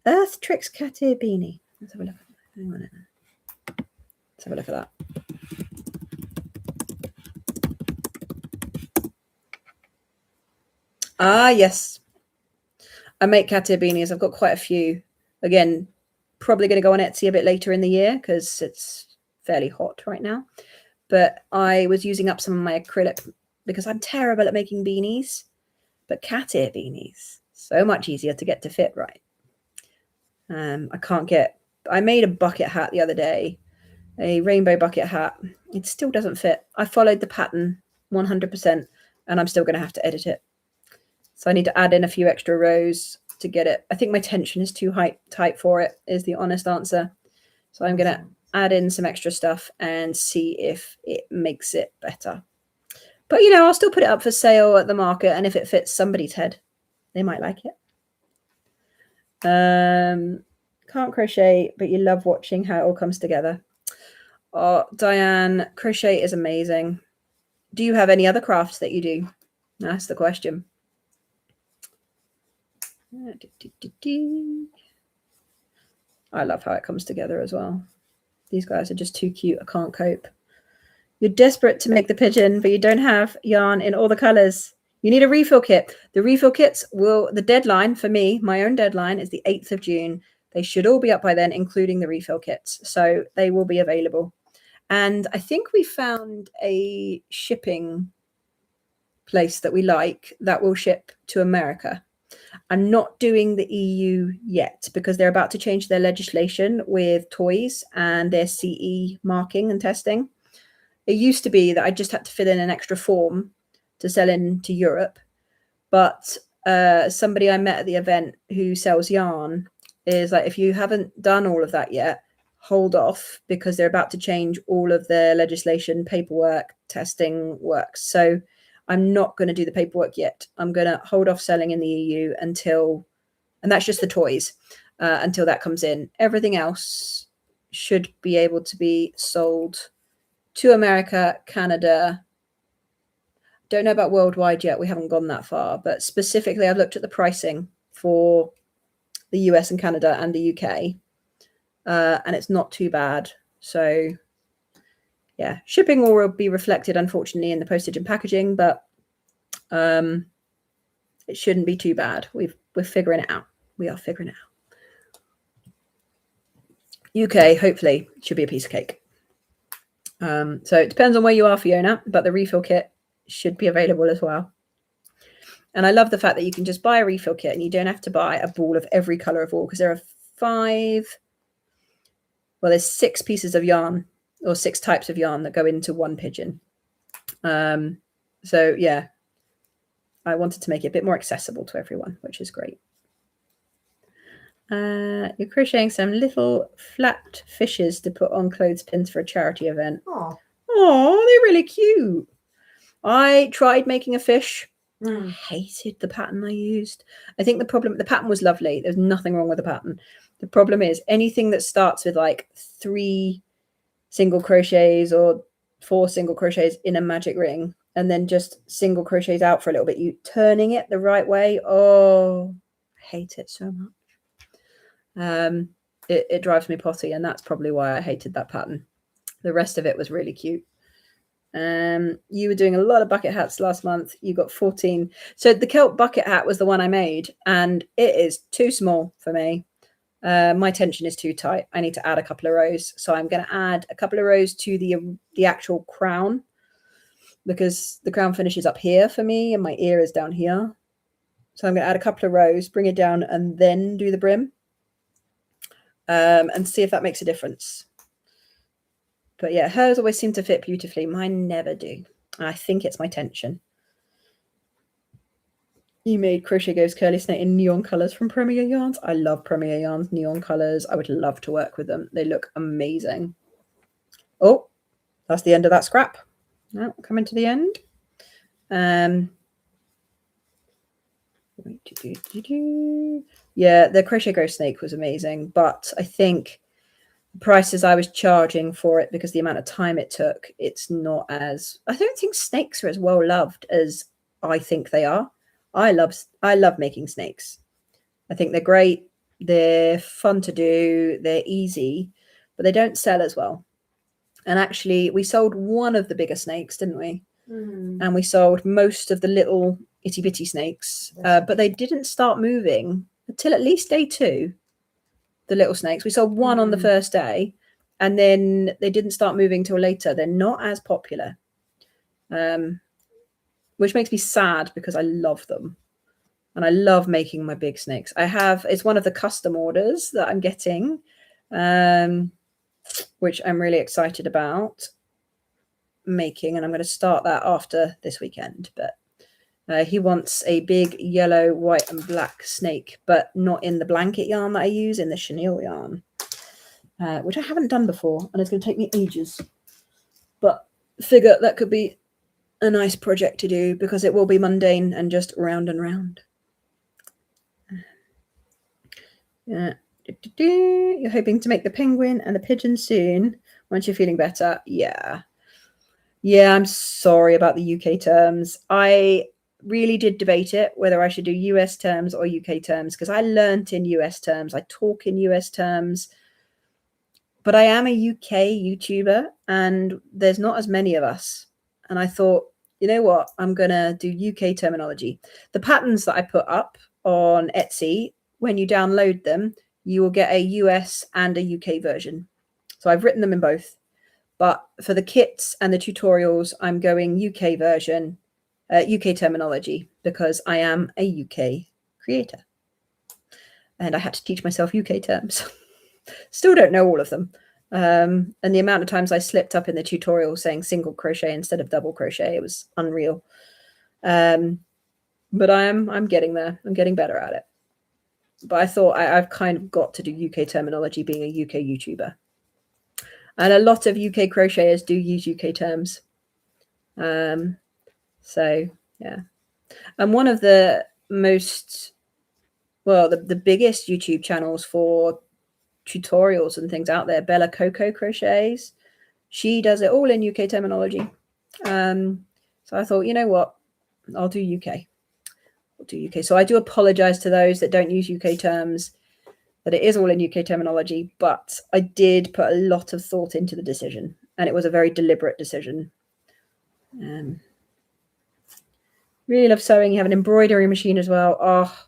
Earth Tricks cat ear beanie. Let's have a look. Hang on. Let's have a look at that. Ah, yes. I make cat ear beanies. I've got quite a few. Again, probably going to go on Etsy a bit later in the year because it's fairly hot right now. But I was using up some of my acrylic because I'm terrible at making beanies. But cat ear beanies, so much easier to get to fit right. I made a bucket hat the other day, a rainbow bucket hat. It still doesn't fit. I followed the pattern 100% and I'm still going to have to edit it. So I need to add in a few extra rows to get it. I think my tension is too tight for it, is the honest answer. So I'm going to add in some extra stuff and see if it makes it better. But, I'll still put it up for sale at the market. And if it fits somebody's head, they might like it. Can't crochet, but you love watching how it all comes together. Oh, Diane, crochet is amazing. Do you have any other crafts that you do? That's the question. I love how it comes together as well. These guys are just too cute. I can't cope. You're desperate to make the pigeon, but you don't have yarn in all the colors. You need a refill kit. The refill kits the deadline for me, my own deadline, is the 8th of June. They should all be up by then, including the refill kits. So they will be available. And I think we found a shipping place that we like that will ship to America. I'm not doing the EU yet because they're about to change their legislation with toys and their CE marking and testing. It used to be that I just had to fill in an extra form to sell into Europe. But somebody I met at the event who sells yarn is like, if you haven't done all of that yet, hold off because they're about to change all of their legislation, paperwork, testing works. So I'm not going to do the paperwork yet. I'm going to hold off selling in the EU until, and that's just the toys, until that comes in. Everything else should be able to be sold to America, Canada. Don't know about worldwide yet. We haven't gone that far, but specifically I've looked at the pricing for the US and Canada and the UK, and it's not too bad. So yeah, shipping will be reflected, unfortunately, in the postage and packaging, but it shouldn't be too bad. We're figuring it out. We are figuring it out. UK, hopefully, should be a piece of cake. So it depends on where you are, Fiona, but the refill kit should be available as well. And I love the fact that you can just buy a refill kit and you don't have to buy a ball of every color of wool, because there are 5, well, there's 6 pieces of yarn or 6 types of yarn that go into one pigeon. So yeah, I wanted to make it a bit more accessible to everyone, which is great. You're crocheting some little flat fishes to put on clothespins for a charity event. Oh, they're really cute. I tried making a fish. Mm. Hated the pattern I used. I think the pattern was lovely. There's nothing wrong with the pattern. The problem is anything that starts with like 3 single crochets or 4 single crochets in a magic ring and then just single crochets out for a little bit, you turning it the right way. Oh, I hate it so much. It drives me potty, and that's probably why I hated that pattern. The rest of it was really cute. You were doing a lot of bucket hats last month. You got 14. So the Kilt bucket hat was the one I made, and it is too small for me. My tension is too tight. I need to add a couple of rows. So I'm going to add a couple of rows to the actual crown, because the crown finishes up here for me and my ear is down here. So I'm going to add a couple of rows, bring it down, and then do the brim, and see if that makes a difference. But yeah, hers always seem to fit beautifully. Mine never do. And I think it's my tension. You made Crochet Goes Curly Snake in neon colours from Premier Yarns. I love Premier Yarns neon colours. I would love to work with them. They look amazing. Oh, that's the end of that scrap. Now coming to the end. Yeah, the Crochet Grow Snake was amazing, but I think the prices I was charging for it, because the amount of time it took, it's not as, I don't think snakes are as well loved as I think they are. I love making snakes. I think they're great. They're fun to do. They're easy, but they don't sell as well. And actually, we sold one of the bigger snakes, didn't we? Mm. And we sold most of the little itty bitty snakes, but they didn't start moving until at least day 2. The little snakes. We sold one on the first day, and then they didn't start moving till later. They're not as popular, which makes me sad, because I love them. And I love making my big snakes. It's one of the custom orders that I'm getting, which I'm really excited about making. And I'm going to start that after this weekend. But he wants a big yellow, white and black snake, but not in the blanket yarn that I use, in the chenille yarn, which I haven't done before. And it's going to take me ages. But figure that could be a nice project to do, because it will be mundane and just round and round. Yeah. You're hoping to make the penguin and the pigeon soon once you're feeling better. Yeah, I'm sorry about the UK terms. I really did debate it, whether I should do US terms or UK terms, because I learnt in US terms. I talk in US terms, but I am a UK YouTuber and there's not as many of us. And I thought, you know what, I'm going to do UK terminology. The patterns that I put up on Etsy, when you download them, you will get a US and a UK version. So I've written them in both. But for the kits and the tutorials, I'm going UK version, UK terminology, because I am a UK creator. And I had to teach myself UK terms. Still don't know all of them. And the amount of times I slipped up in the tutorial saying single crochet instead of double crochet, it was unreal. But I'm getting there. I'm getting better at it. But I thought I've kind of got to do UK terminology, being a UK YouTuber. And a lot of UK crocheters do use UK terms. So, yeah. And one of the most, well, the biggest YouTube channels for tutorials and things out there, Bella Coco Crochets, she does it all in UK terminology. So I thought, you know what, I'll do UK. I'll do UK. So I do apologize to those that don't use UK terms, that it is all in UK terminology, but I did put a lot of thought into the decision, and it was a very deliberate decision. Really love sewing. You have an embroidery machine as well. Oh,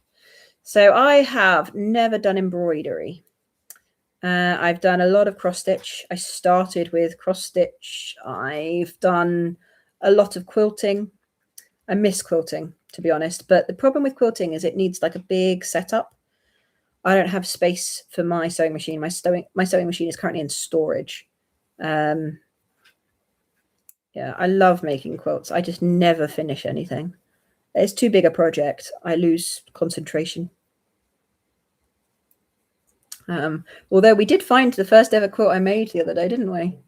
so I have never done embroidery. I've done a lot of cross stitch. I started with cross stitch. I've done a lot of quilting. I miss quilting. to be honest. But the problem with quilting is it needs like a big setup. I don't have space for my sewing machine. My sewing machine is currently in storage. Yeah, I love making quilts. I just never finish anything. It's too big a project. I lose concentration. Although we did find the first ever quilt I made the other day, didn't we?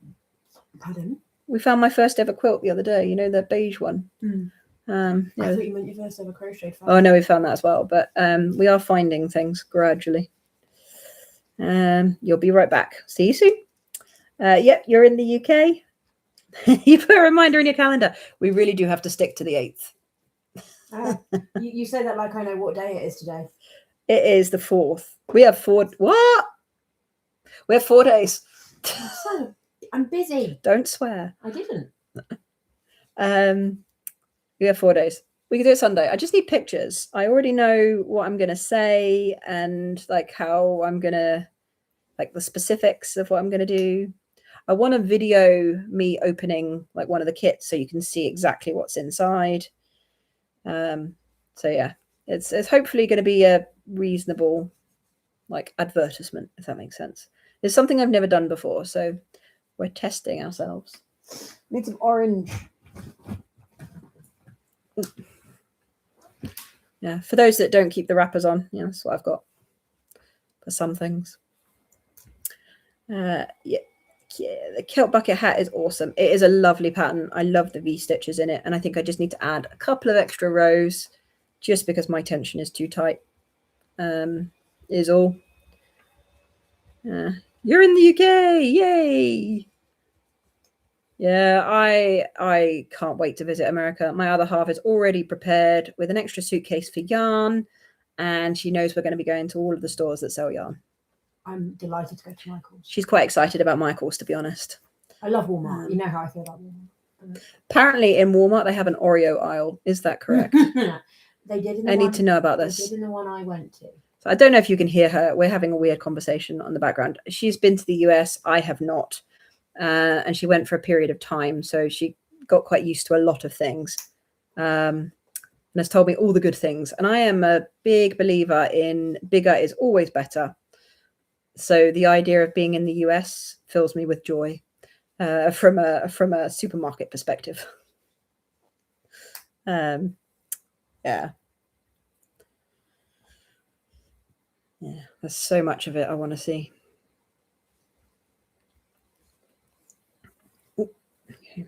Pardon? We found my first ever quilt the other day. You know, the beige one. I thought you meant your first ever crocheted. Oh no, we found that as well. But we are finding things gradually. You'll be right back. See you soon. Yep, you're in the UK. You put a reminder in your calendar. We really do have to stick to the 8th. You say that like I know what day it is today. It is the 4th. We have 4. What? We have 4 days. So I'm busy. Don't swear. I didn't. We have 4 days. We can do it Sunday. I just need pictures. I already know what I'm gonna say and like how I'm gonna, like the specifics of what I'm gonna do. I want to video me opening like one of the kits so you can see exactly what's inside. So yeah, it's hopefully going to be a reasonable like advertisement, if that makes sense. It's something I've never done before, so we're testing ourselves. Need some orange. Yeah, for those that don't keep the wrappers on, yeah, that's what I've got for some things. Yeah, the kilt bucket hat is awesome. It is a lovely pattern. I love the V stitches in it, and I think I just need to add a couple of extra rows just because my tension is too tight. Is all. You're in the UK, yay! Yeah, I can't wait to visit America. My other half is already prepared with an extra suitcase for yarn, and she knows we're going to be going to all of the stores that sell yarn. I'm delighted to go to Michael's. She's quite excited about Michael's, to be honest. I love Walmart. You know how I feel about Walmart. Apparently in Walmart, they have an Oreo aisle. Is that correct? They did. I need to know about this. They did in the one I went to. So I don't know if you can hear her. We're having a weird conversation on the background. She's been to the US. I have not. And she went for a period of time. So she got quite used to a lot of things. And has told me all the good things. And I am a big believer in bigger is always better. So the idea of being in the US fills me with joy from a supermarket perspective. Yeah. There's so much of it I want to see. Ooh, okay.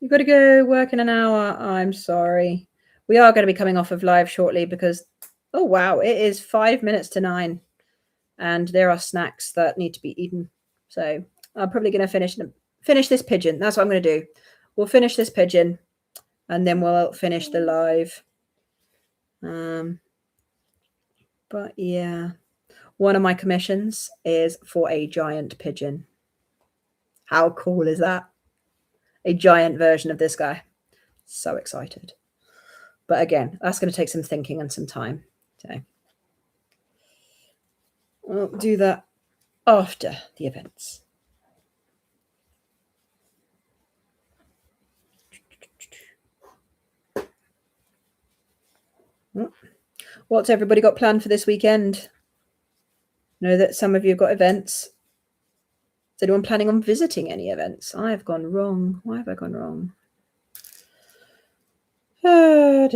You've got to go work in an hour. I'm sorry. We are going to be coming off of live shortly because, oh wow, it is 5 minutes to 9. And there are snacks that need to be eaten. So I'm probably going to finish this pigeon. That's what I'm going to do. We'll finish this pigeon and then we'll finish the live. But yeah, one of my commissions is for a giant pigeon. How cool is that? A giant version of this guy. So excited. But again, that's going to take some thinking and some time. So we'll do that after the events. What's everybody got planned for this weekend? I know that some of you have got events. Is anyone planning on visiting any events? I've gone wrong. Why have I gone wrong? How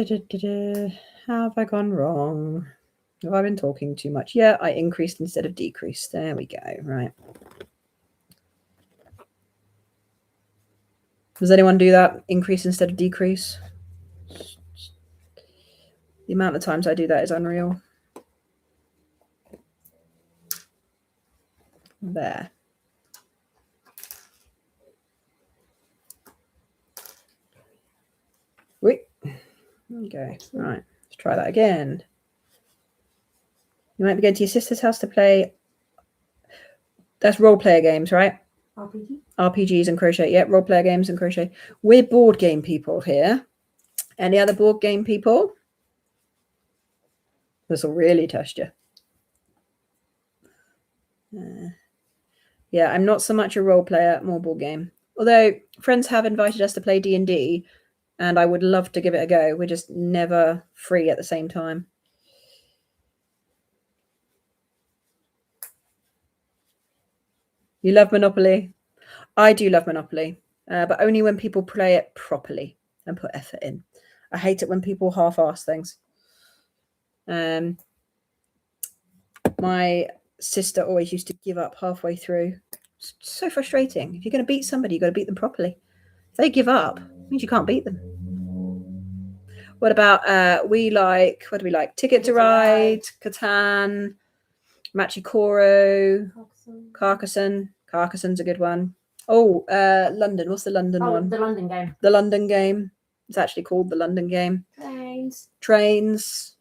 have I gone wrong? Have I been talking too much? Yeah, I increased instead of decreased. There we go. Right. Does anyone do that? Increase instead of decrease? The amount of times I do that is unreal. There. Wait. Okay. Right. Let's try that again. You might be going to your sister's house to play. That's role player games, right? RPG? RPGs and crochet. Yep, role player games and crochet. We're board game people here. Any other board game people? This will really test you. Yeah, I'm not so much a role player, more board game. Although friends have invited us to play D&D, and I would love to give it a go. We're just never free at the same time. You love Monopoly? I do love Monopoly, but only when people play it properly and put effort in. I hate it when people half-ass things. My sister always used to give up halfway through. It's so frustrating. If you're going to beat somebody, you've got to beat them properly. If they give up, it means you can't beat them. What about what do we like? Ticket to Ride, Catan, Machikoro, Carcassonne. Carcassonne's a good one. Oh, London. What's the London one? The London game. The London game. It's actually called the London game. Trains.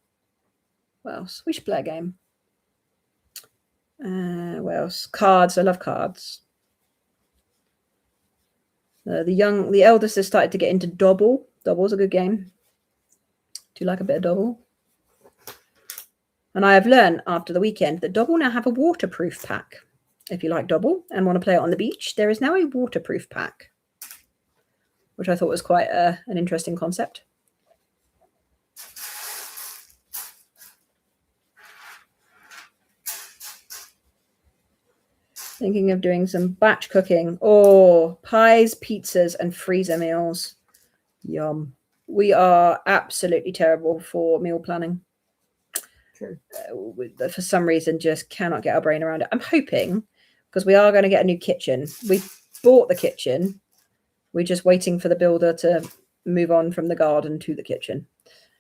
What else? We should play a game. What else? Cards. I love cards. The eldest has started to get into Dobble. Dobble's a good game. Do you like a bit of Dobble? And I have learned after the weekend that Dobble now have a waterproof pack. If you like Dobble and want to play it on the beach, there is now a waterproof pack, which I thought was quite an interesting concept. Thinking of doing some batch cooking. Oh, pies, pizzas, and freezer meals. Yum. We are absolutely terrible for meal planning. True. For some reason, just cannot get our brain around it. I'm hoping, because we are going to get a new kitchen. We bought the kitchen. We're just waiting for the builder to move on from the garden to the kitchen.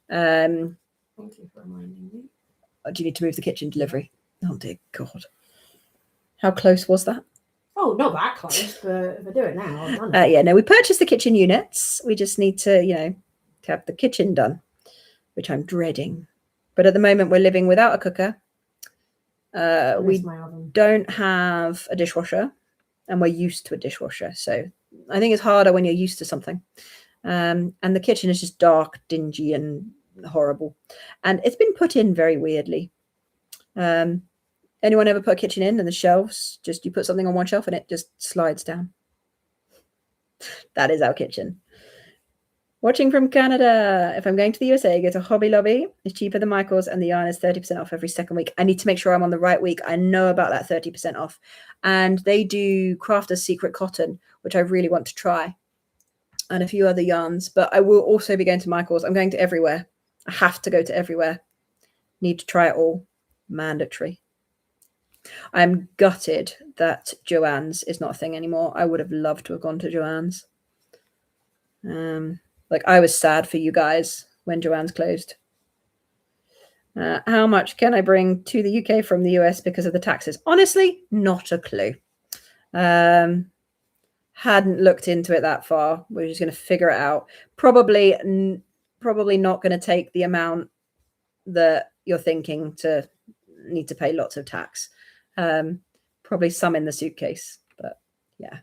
Thank you for reminding me. Do you need to move the kitchen delivery? Oh, dear God. How close was that? Oh, not that close, but if I do it now, I've done it. Yeah, no, we purchased the kitchen units. We just need to, to have the kitchen done, which I'm dreading. But at the moment, we're living without a cooker. We don't have a dishwasher, and we're used to a dishwasher. So I think it's harder when you're used to something. And the kitchen is just dark, dingy, and horrible. And it's been put in very weirdly. Anyone ever put a kitchen in and the shelves, just you put something on one shelf and it just slides down? That is our kitchen. Watching from Canada. If I'm going to the USA, go to Hobby Lobby. It's cheaper than Michael's and the yarn is 30% off every second week. I need to make sure I'm on the right week. I know about that 30% off. And they do Crafter's Secret Cotton, which I really want to try. And a few other yarns. But I will also be going to Michael's. I'm going to everywhere. I have to go to everywhere. Need to try it all. Mandatory. I'm gutted that Joann's is not a thing anymore. I would have loved to have gone to Joann's. I was sad for you guys when Joann's closed. How much can I bring to the UK from the US because of the taxes? Honestly, not a clue. Hadn't looked into it that far. We're just going to figure it out. Probably not going to take the amount that you're thinking to need to pay lots of tax. Probably some in the suitcase, but yeah,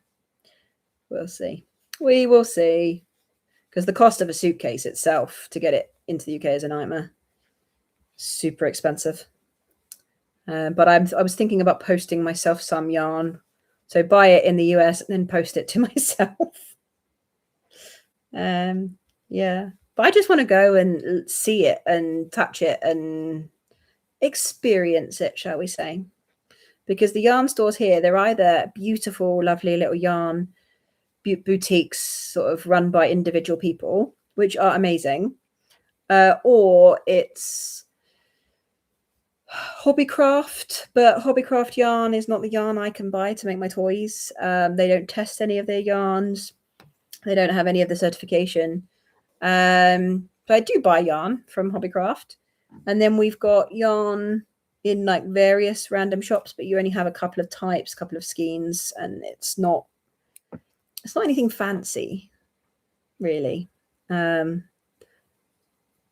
we'll see. We will see, because the cost of a suitcase itself to get it into the UK is a nightmare. Super expensive. But I was thinking about posting myself some yarn, so buy it in the US and then post it to myself. Yeah, but I just want to go and see it and touch it and experience it, shall we say? Because the yarn stores here, they're either beautiful, lovely little yarn boutiques sort of run by individual people, which are amazing, or it's Hobbycraft, but Hobbycraft yarn is not the yarn I can buy to make my toys. They don't test any of their yarns. They don't have any of the certification. But I do buy yarn from Hobbycraft. And then we've got yarn in like various random shops, but you only have a couple of types, a couple of skeins, and it's not anything fancy, really. Yeah,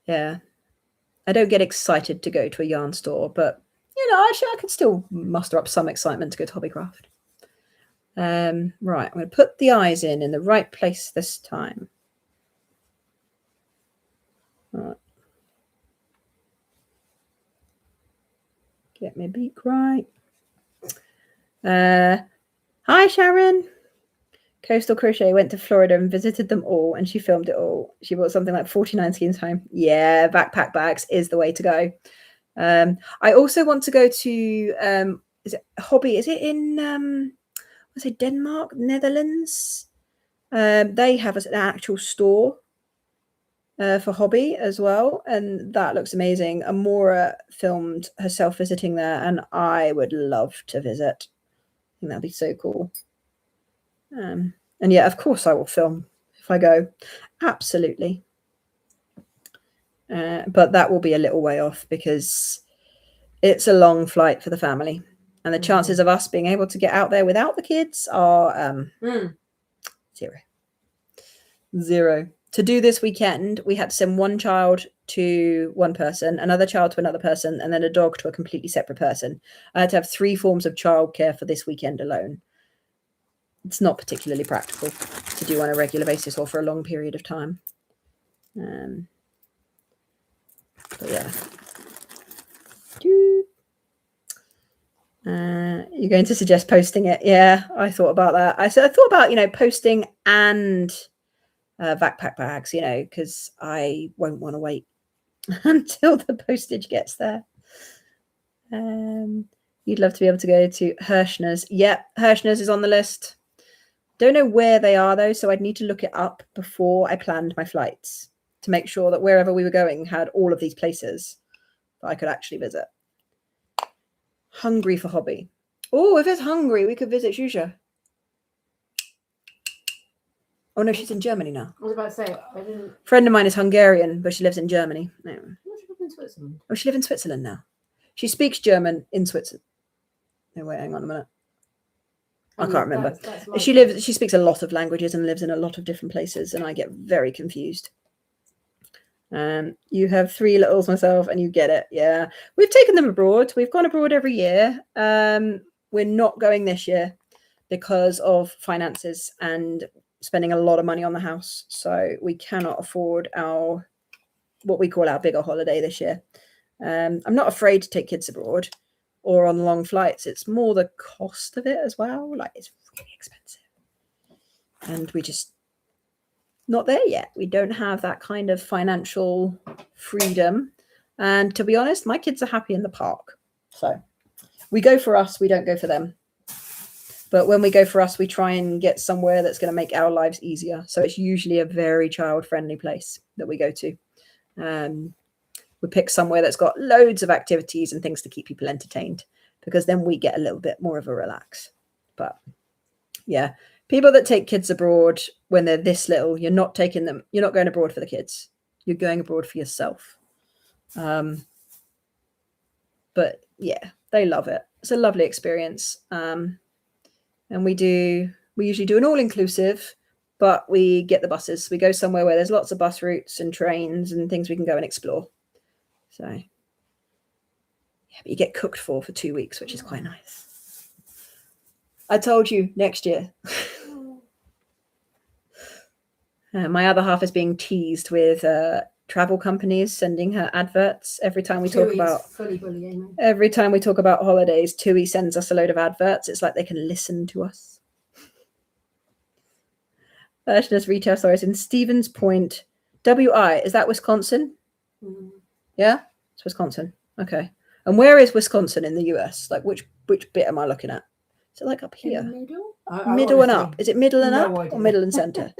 I don't get excited to go to a yarn store, but actually I could still muster up some excitement to go to Hobbycraft. Right, I'm going to put the eyes in the right place this time. All right. Get my beak right. Hi, Sharon. Coastal Crochet went to Florida and visited them all, and she filmed it all. She bought something like 49 skeins home. Yeah, backpack bags is the way to go. I also want to go to is it Hobby? Is it in was it Denmark, Netherlands? They have an actual store for Hobby as well, and that looks amazing. Amora filmed herself visiting there, and I would love to visit. I think that'd be so cool. And yeah, of course I will film if I go. Absolutely. But that will be a little way off because it's a long flight for the family. And the chances of us being able to get out there without the kids are zero. To do this weekend, we had to send one child to one person, another child to another person, and then a dog to a completely separate person. I had to have 3 forms of childcare for this weekend alone. It's not particularly practical to do on a regular basis or for a long period of time. But yeah. You're going to suggest posting it? Yeah, I thought about that. I thought about, posting and backpack bags, because I won't want to wait until the postage gets there. You'd love to be able to go to Hirschner's. Yep, Hirschner's is on the list. Don't know where they are though, so I'd need to look it up before I planned my flights to make sure that wherever we were going had all of these places that I could actually visit. Hungry for Hobby. Oh, if it's Hungary, we could visit Shusha. Oh no, she's in Germany now. I was about to say, I didn't. Friend of mine is Hungarian, but she lives in Germany. No. What, she live in Switzerland? Oh, she lives in Switzerland now. She speaks German in Switzerland. No, wait, hang on a minute. I can't remember. She speaks a lot of languages and lives in a lot of different places, and I get very confused. You have 3 littles myself, and you get it. Yeah, we've taken them abroad. We've gone abroad every year. We're not going this year because of finances and spending a lot of money on the house. So we cannot afford what we call our bigger holiday this year. I'm not afraid to take kids abroad or on long flights. It's more the cost of it as well. Like, it's really expensive. And we just not there yet. We don't have that kind of financial freedom. And to be honest, my kids are happy in the park. So we go for us, we don't go for them. But when we go for us, we try and get somewhere that's going to make our lives easier. So it's usually a very child-friendly place that we go to. We pick somewhere that's got loads of activities and things to keep people entertained, because then we get a little bit more of a relax. But yeah, people that take kids abroad when they're this little, you're not going abroad for the kids. You're going abroad for yourself. But yeah, they love it. It's a lovely experience. And we usually do an all-inclusive, but we get the buses. We go somewhere where there's lots of bus routes and trains and things we can go and explore. So yeah, but you get cooked for 2 weeks, which is quite nice. I told you, next year. My other half is being teased with travel companies sending her adverts every time we talk about holidays. TUI sends us a load of adverts. It's like they can listen to us. Hirschner's retail stores in Stevens Point, WI. Is that Wisconsin? Yeah, it's Wisconsin. Okay. And where is Wisconsin in the US? Like, which bit am I looking at? Is it like up here? In the middle? Middle and up. Is it middle and up idea. or middle and center?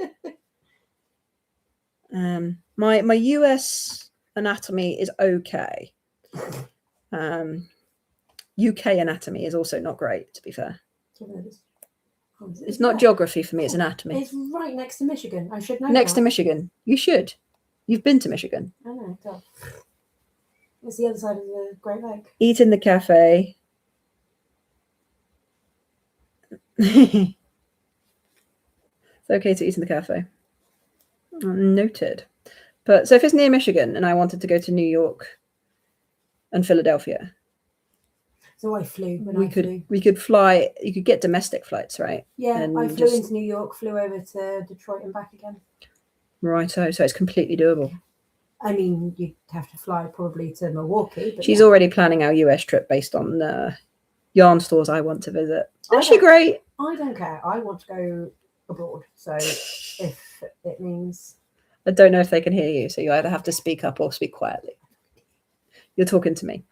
My US anatomy is okay. UK anatomy is also not great, to be fair. It's not geography for me, it's anatomy. It's right next to Michigan. I should know. Next to Michigan. You should. You've been to Michigan. I know. It's the other side of the Great Lake. Eat in the cafe. It's okay to eat in the cafe. Noted. But so if it's near Michigan and I wanted to go to New York and Philadelphia, so I flew. We could fly. You could get domestic flights, right? Yeah, and I flew into New York, flew over to Detroit and back again. Right, so it's completely doable. I mean, you'd have to fly probably to Milwaukee. But she's already planning our US trip based on the yarn stores I want to visit. Is she great? I don't care. I want to go abroad. So if it means... I don't know if they can hear you, so you either have to speak up or speak quietly. You're talking to me.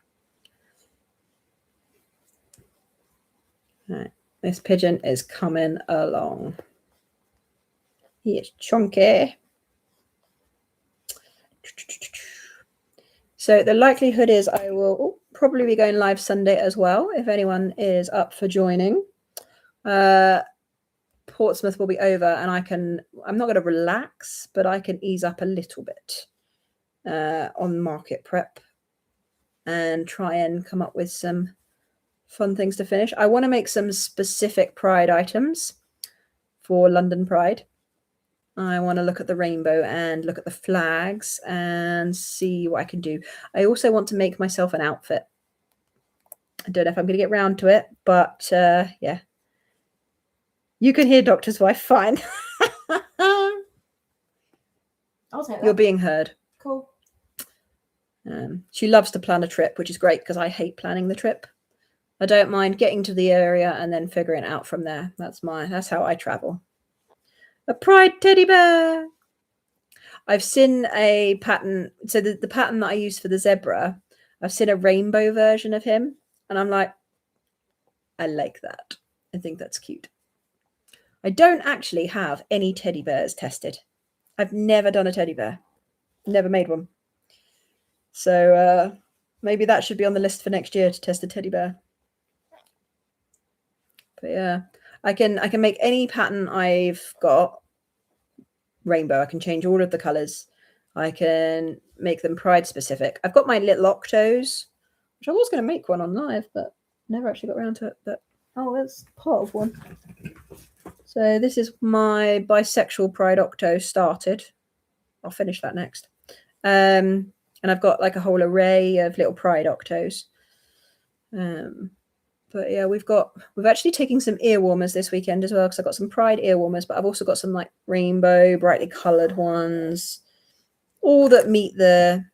All right. This pigeon is coming along. He is chunky. So the likelihood is I will probably be going live Sunday as well, if anyone is up for joining. Portsmouth will be over and I'm not going to relax, but I can ease up a little bit on market prep and try and come up with some fun things to finish. I want to make some specific Pride items for London Pride. I want to look at the rainbow and look at the flags and see what I can do. I also want to make myself an outfit. I don't know if I'm going to get round to it, but yeah. You can hear Doctor's wife fine. I'll take that. You're being heard. Cool. She loves to plan a trip, which is great because I hate planning the trip. I don't mind getting to the area and then figuring it out from there. That's how I travel. A Pride teddy bear. I've seen a pattern. So the pattern that I use for the zebra, I've seen a rainbow version of him. And I'm like, I like that. I think that's cute. I don't actually have any teddy bears tested. I've never done a teddy bear. Never made one. So maybe that should be on the list for next year to test a teddy bear. But yeah, I can make any pattern I've got rainbow. I can change all of the colors. I can make them Pride specific. I've got my little octos, which I was going to make one on live, but never actually got around to it. But oh, that's part of one. So this is my bisexual Pride octo started. I'll finish that next. And I've got like a whole array of little Pride octos. But yeah, we've actually taken some ear warmers this weekend as well, because I've got some Pride ear warmers, but I've also got some like rainbow, brightly coloured ones, all that meet the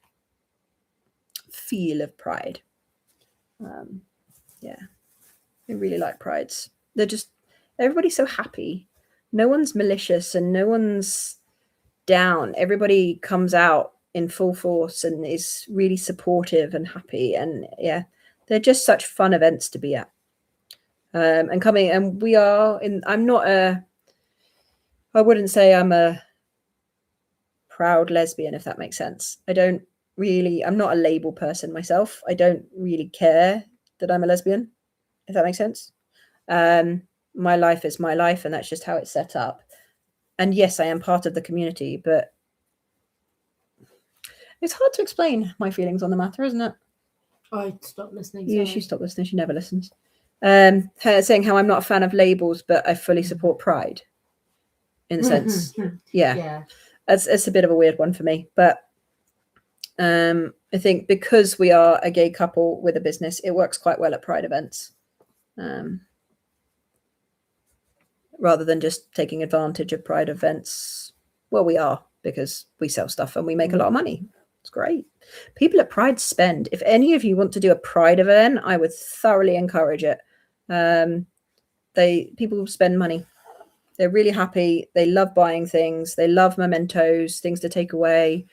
feel of Pride. Yeah, I really like Prides. Everybody's so happy. No one's malicious and no one's down. Everybody comes out in full force and is really supportive and happy. And yeah, they're just such fun events to be at. I wouldn't say I'm a proud lesbian, if that makes sense. I'm not a label person myself. I don't really care that I'm a lesbian, if that makes sense. My life is my life, and that's just how it's set up. And yes, I am part of the community, but it's hard to explain my feelings on the matter, isn't it? I stopped listening. Yeah, she stopped listening. She never listens. Her saying how I'm not a fan of labels, but I fully support Pride. In a sense, yeah. It's a bit of a weird one for me, but I think because we are a gay couple with a business, it works quite well at Pride events. Rather than just taking advantage of Pride events. Well, we are, because we sell stuff and we make a lot of money. It's great. People at Pride spend. If any of you want to do a Pride event, I would thoroughly encourage it. People spend money. They're really happy. They love buying things. They love mementos, things to take away,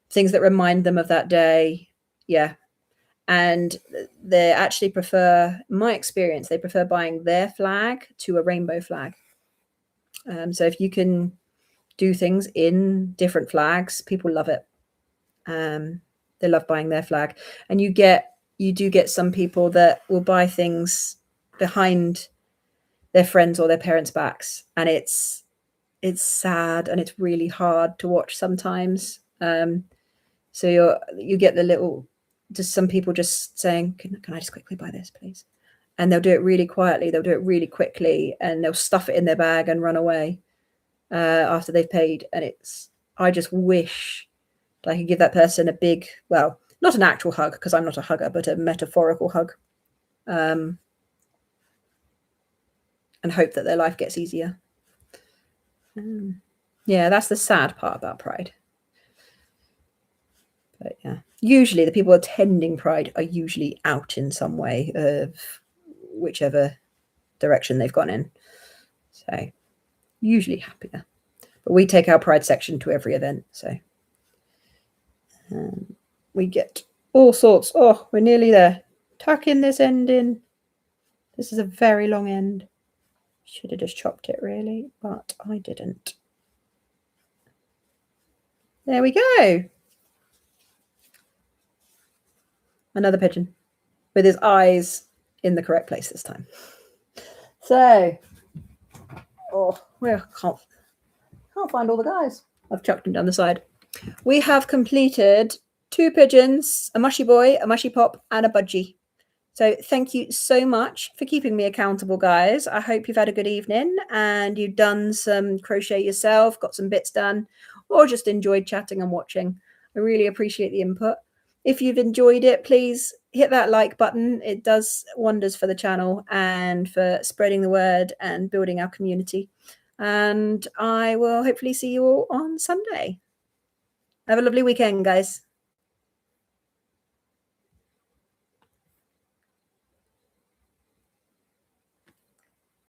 things that remind them of that day. Yeah. And they actually prefer, in my experience, they prefer buying their flag to a rainbow flag. So if you can do things in different flags, people love it. They love buying their flag. And you do get some people that will buy things behind their friends or their parents' backs. And it's sad and it's really hard to watch sometimes. So you get the little, just some people just saying, can I just quickly buy this, please? And they'll do it really quietly. They'll do it really quickly, and they'll stuff it in their bag and run away after they've paid. And I just wish I could give that person a big, well, not an actual hug, because I'm not a hugger, but a metaphorical hug. And hope that their life gets easier. Yeah, that's the sad part about Pride. But yeah, usually the people attending Pride are usually out in some way of whichever direction they've gone in. So usually happier. But we take our pride section to every event, so we get all sorts. Oh, we're nearly there. Tuck in this end in. This is a very long end. Should have just chopped it really, but I didn't. There we go. Another pigeon with his eyes in the correct place this time. So, oh, we can't find all the guys. I've chucked them down the side. We have completed 2 pigeons, a mushy boy, a mushy pop, and a budgie. So thank you so much for keeping me accountable, guys. I hope you've had a good evening and you've done some crochet yourself, got some bits done, or just enjoyed chatting and watching. I really appreciate the input. If you've enjoyed it, please hit that like button. It does wonders for the channel and for spreading the word and building our community. And I will hopefully see you all on Sunday. Have a lovely weekend, guys.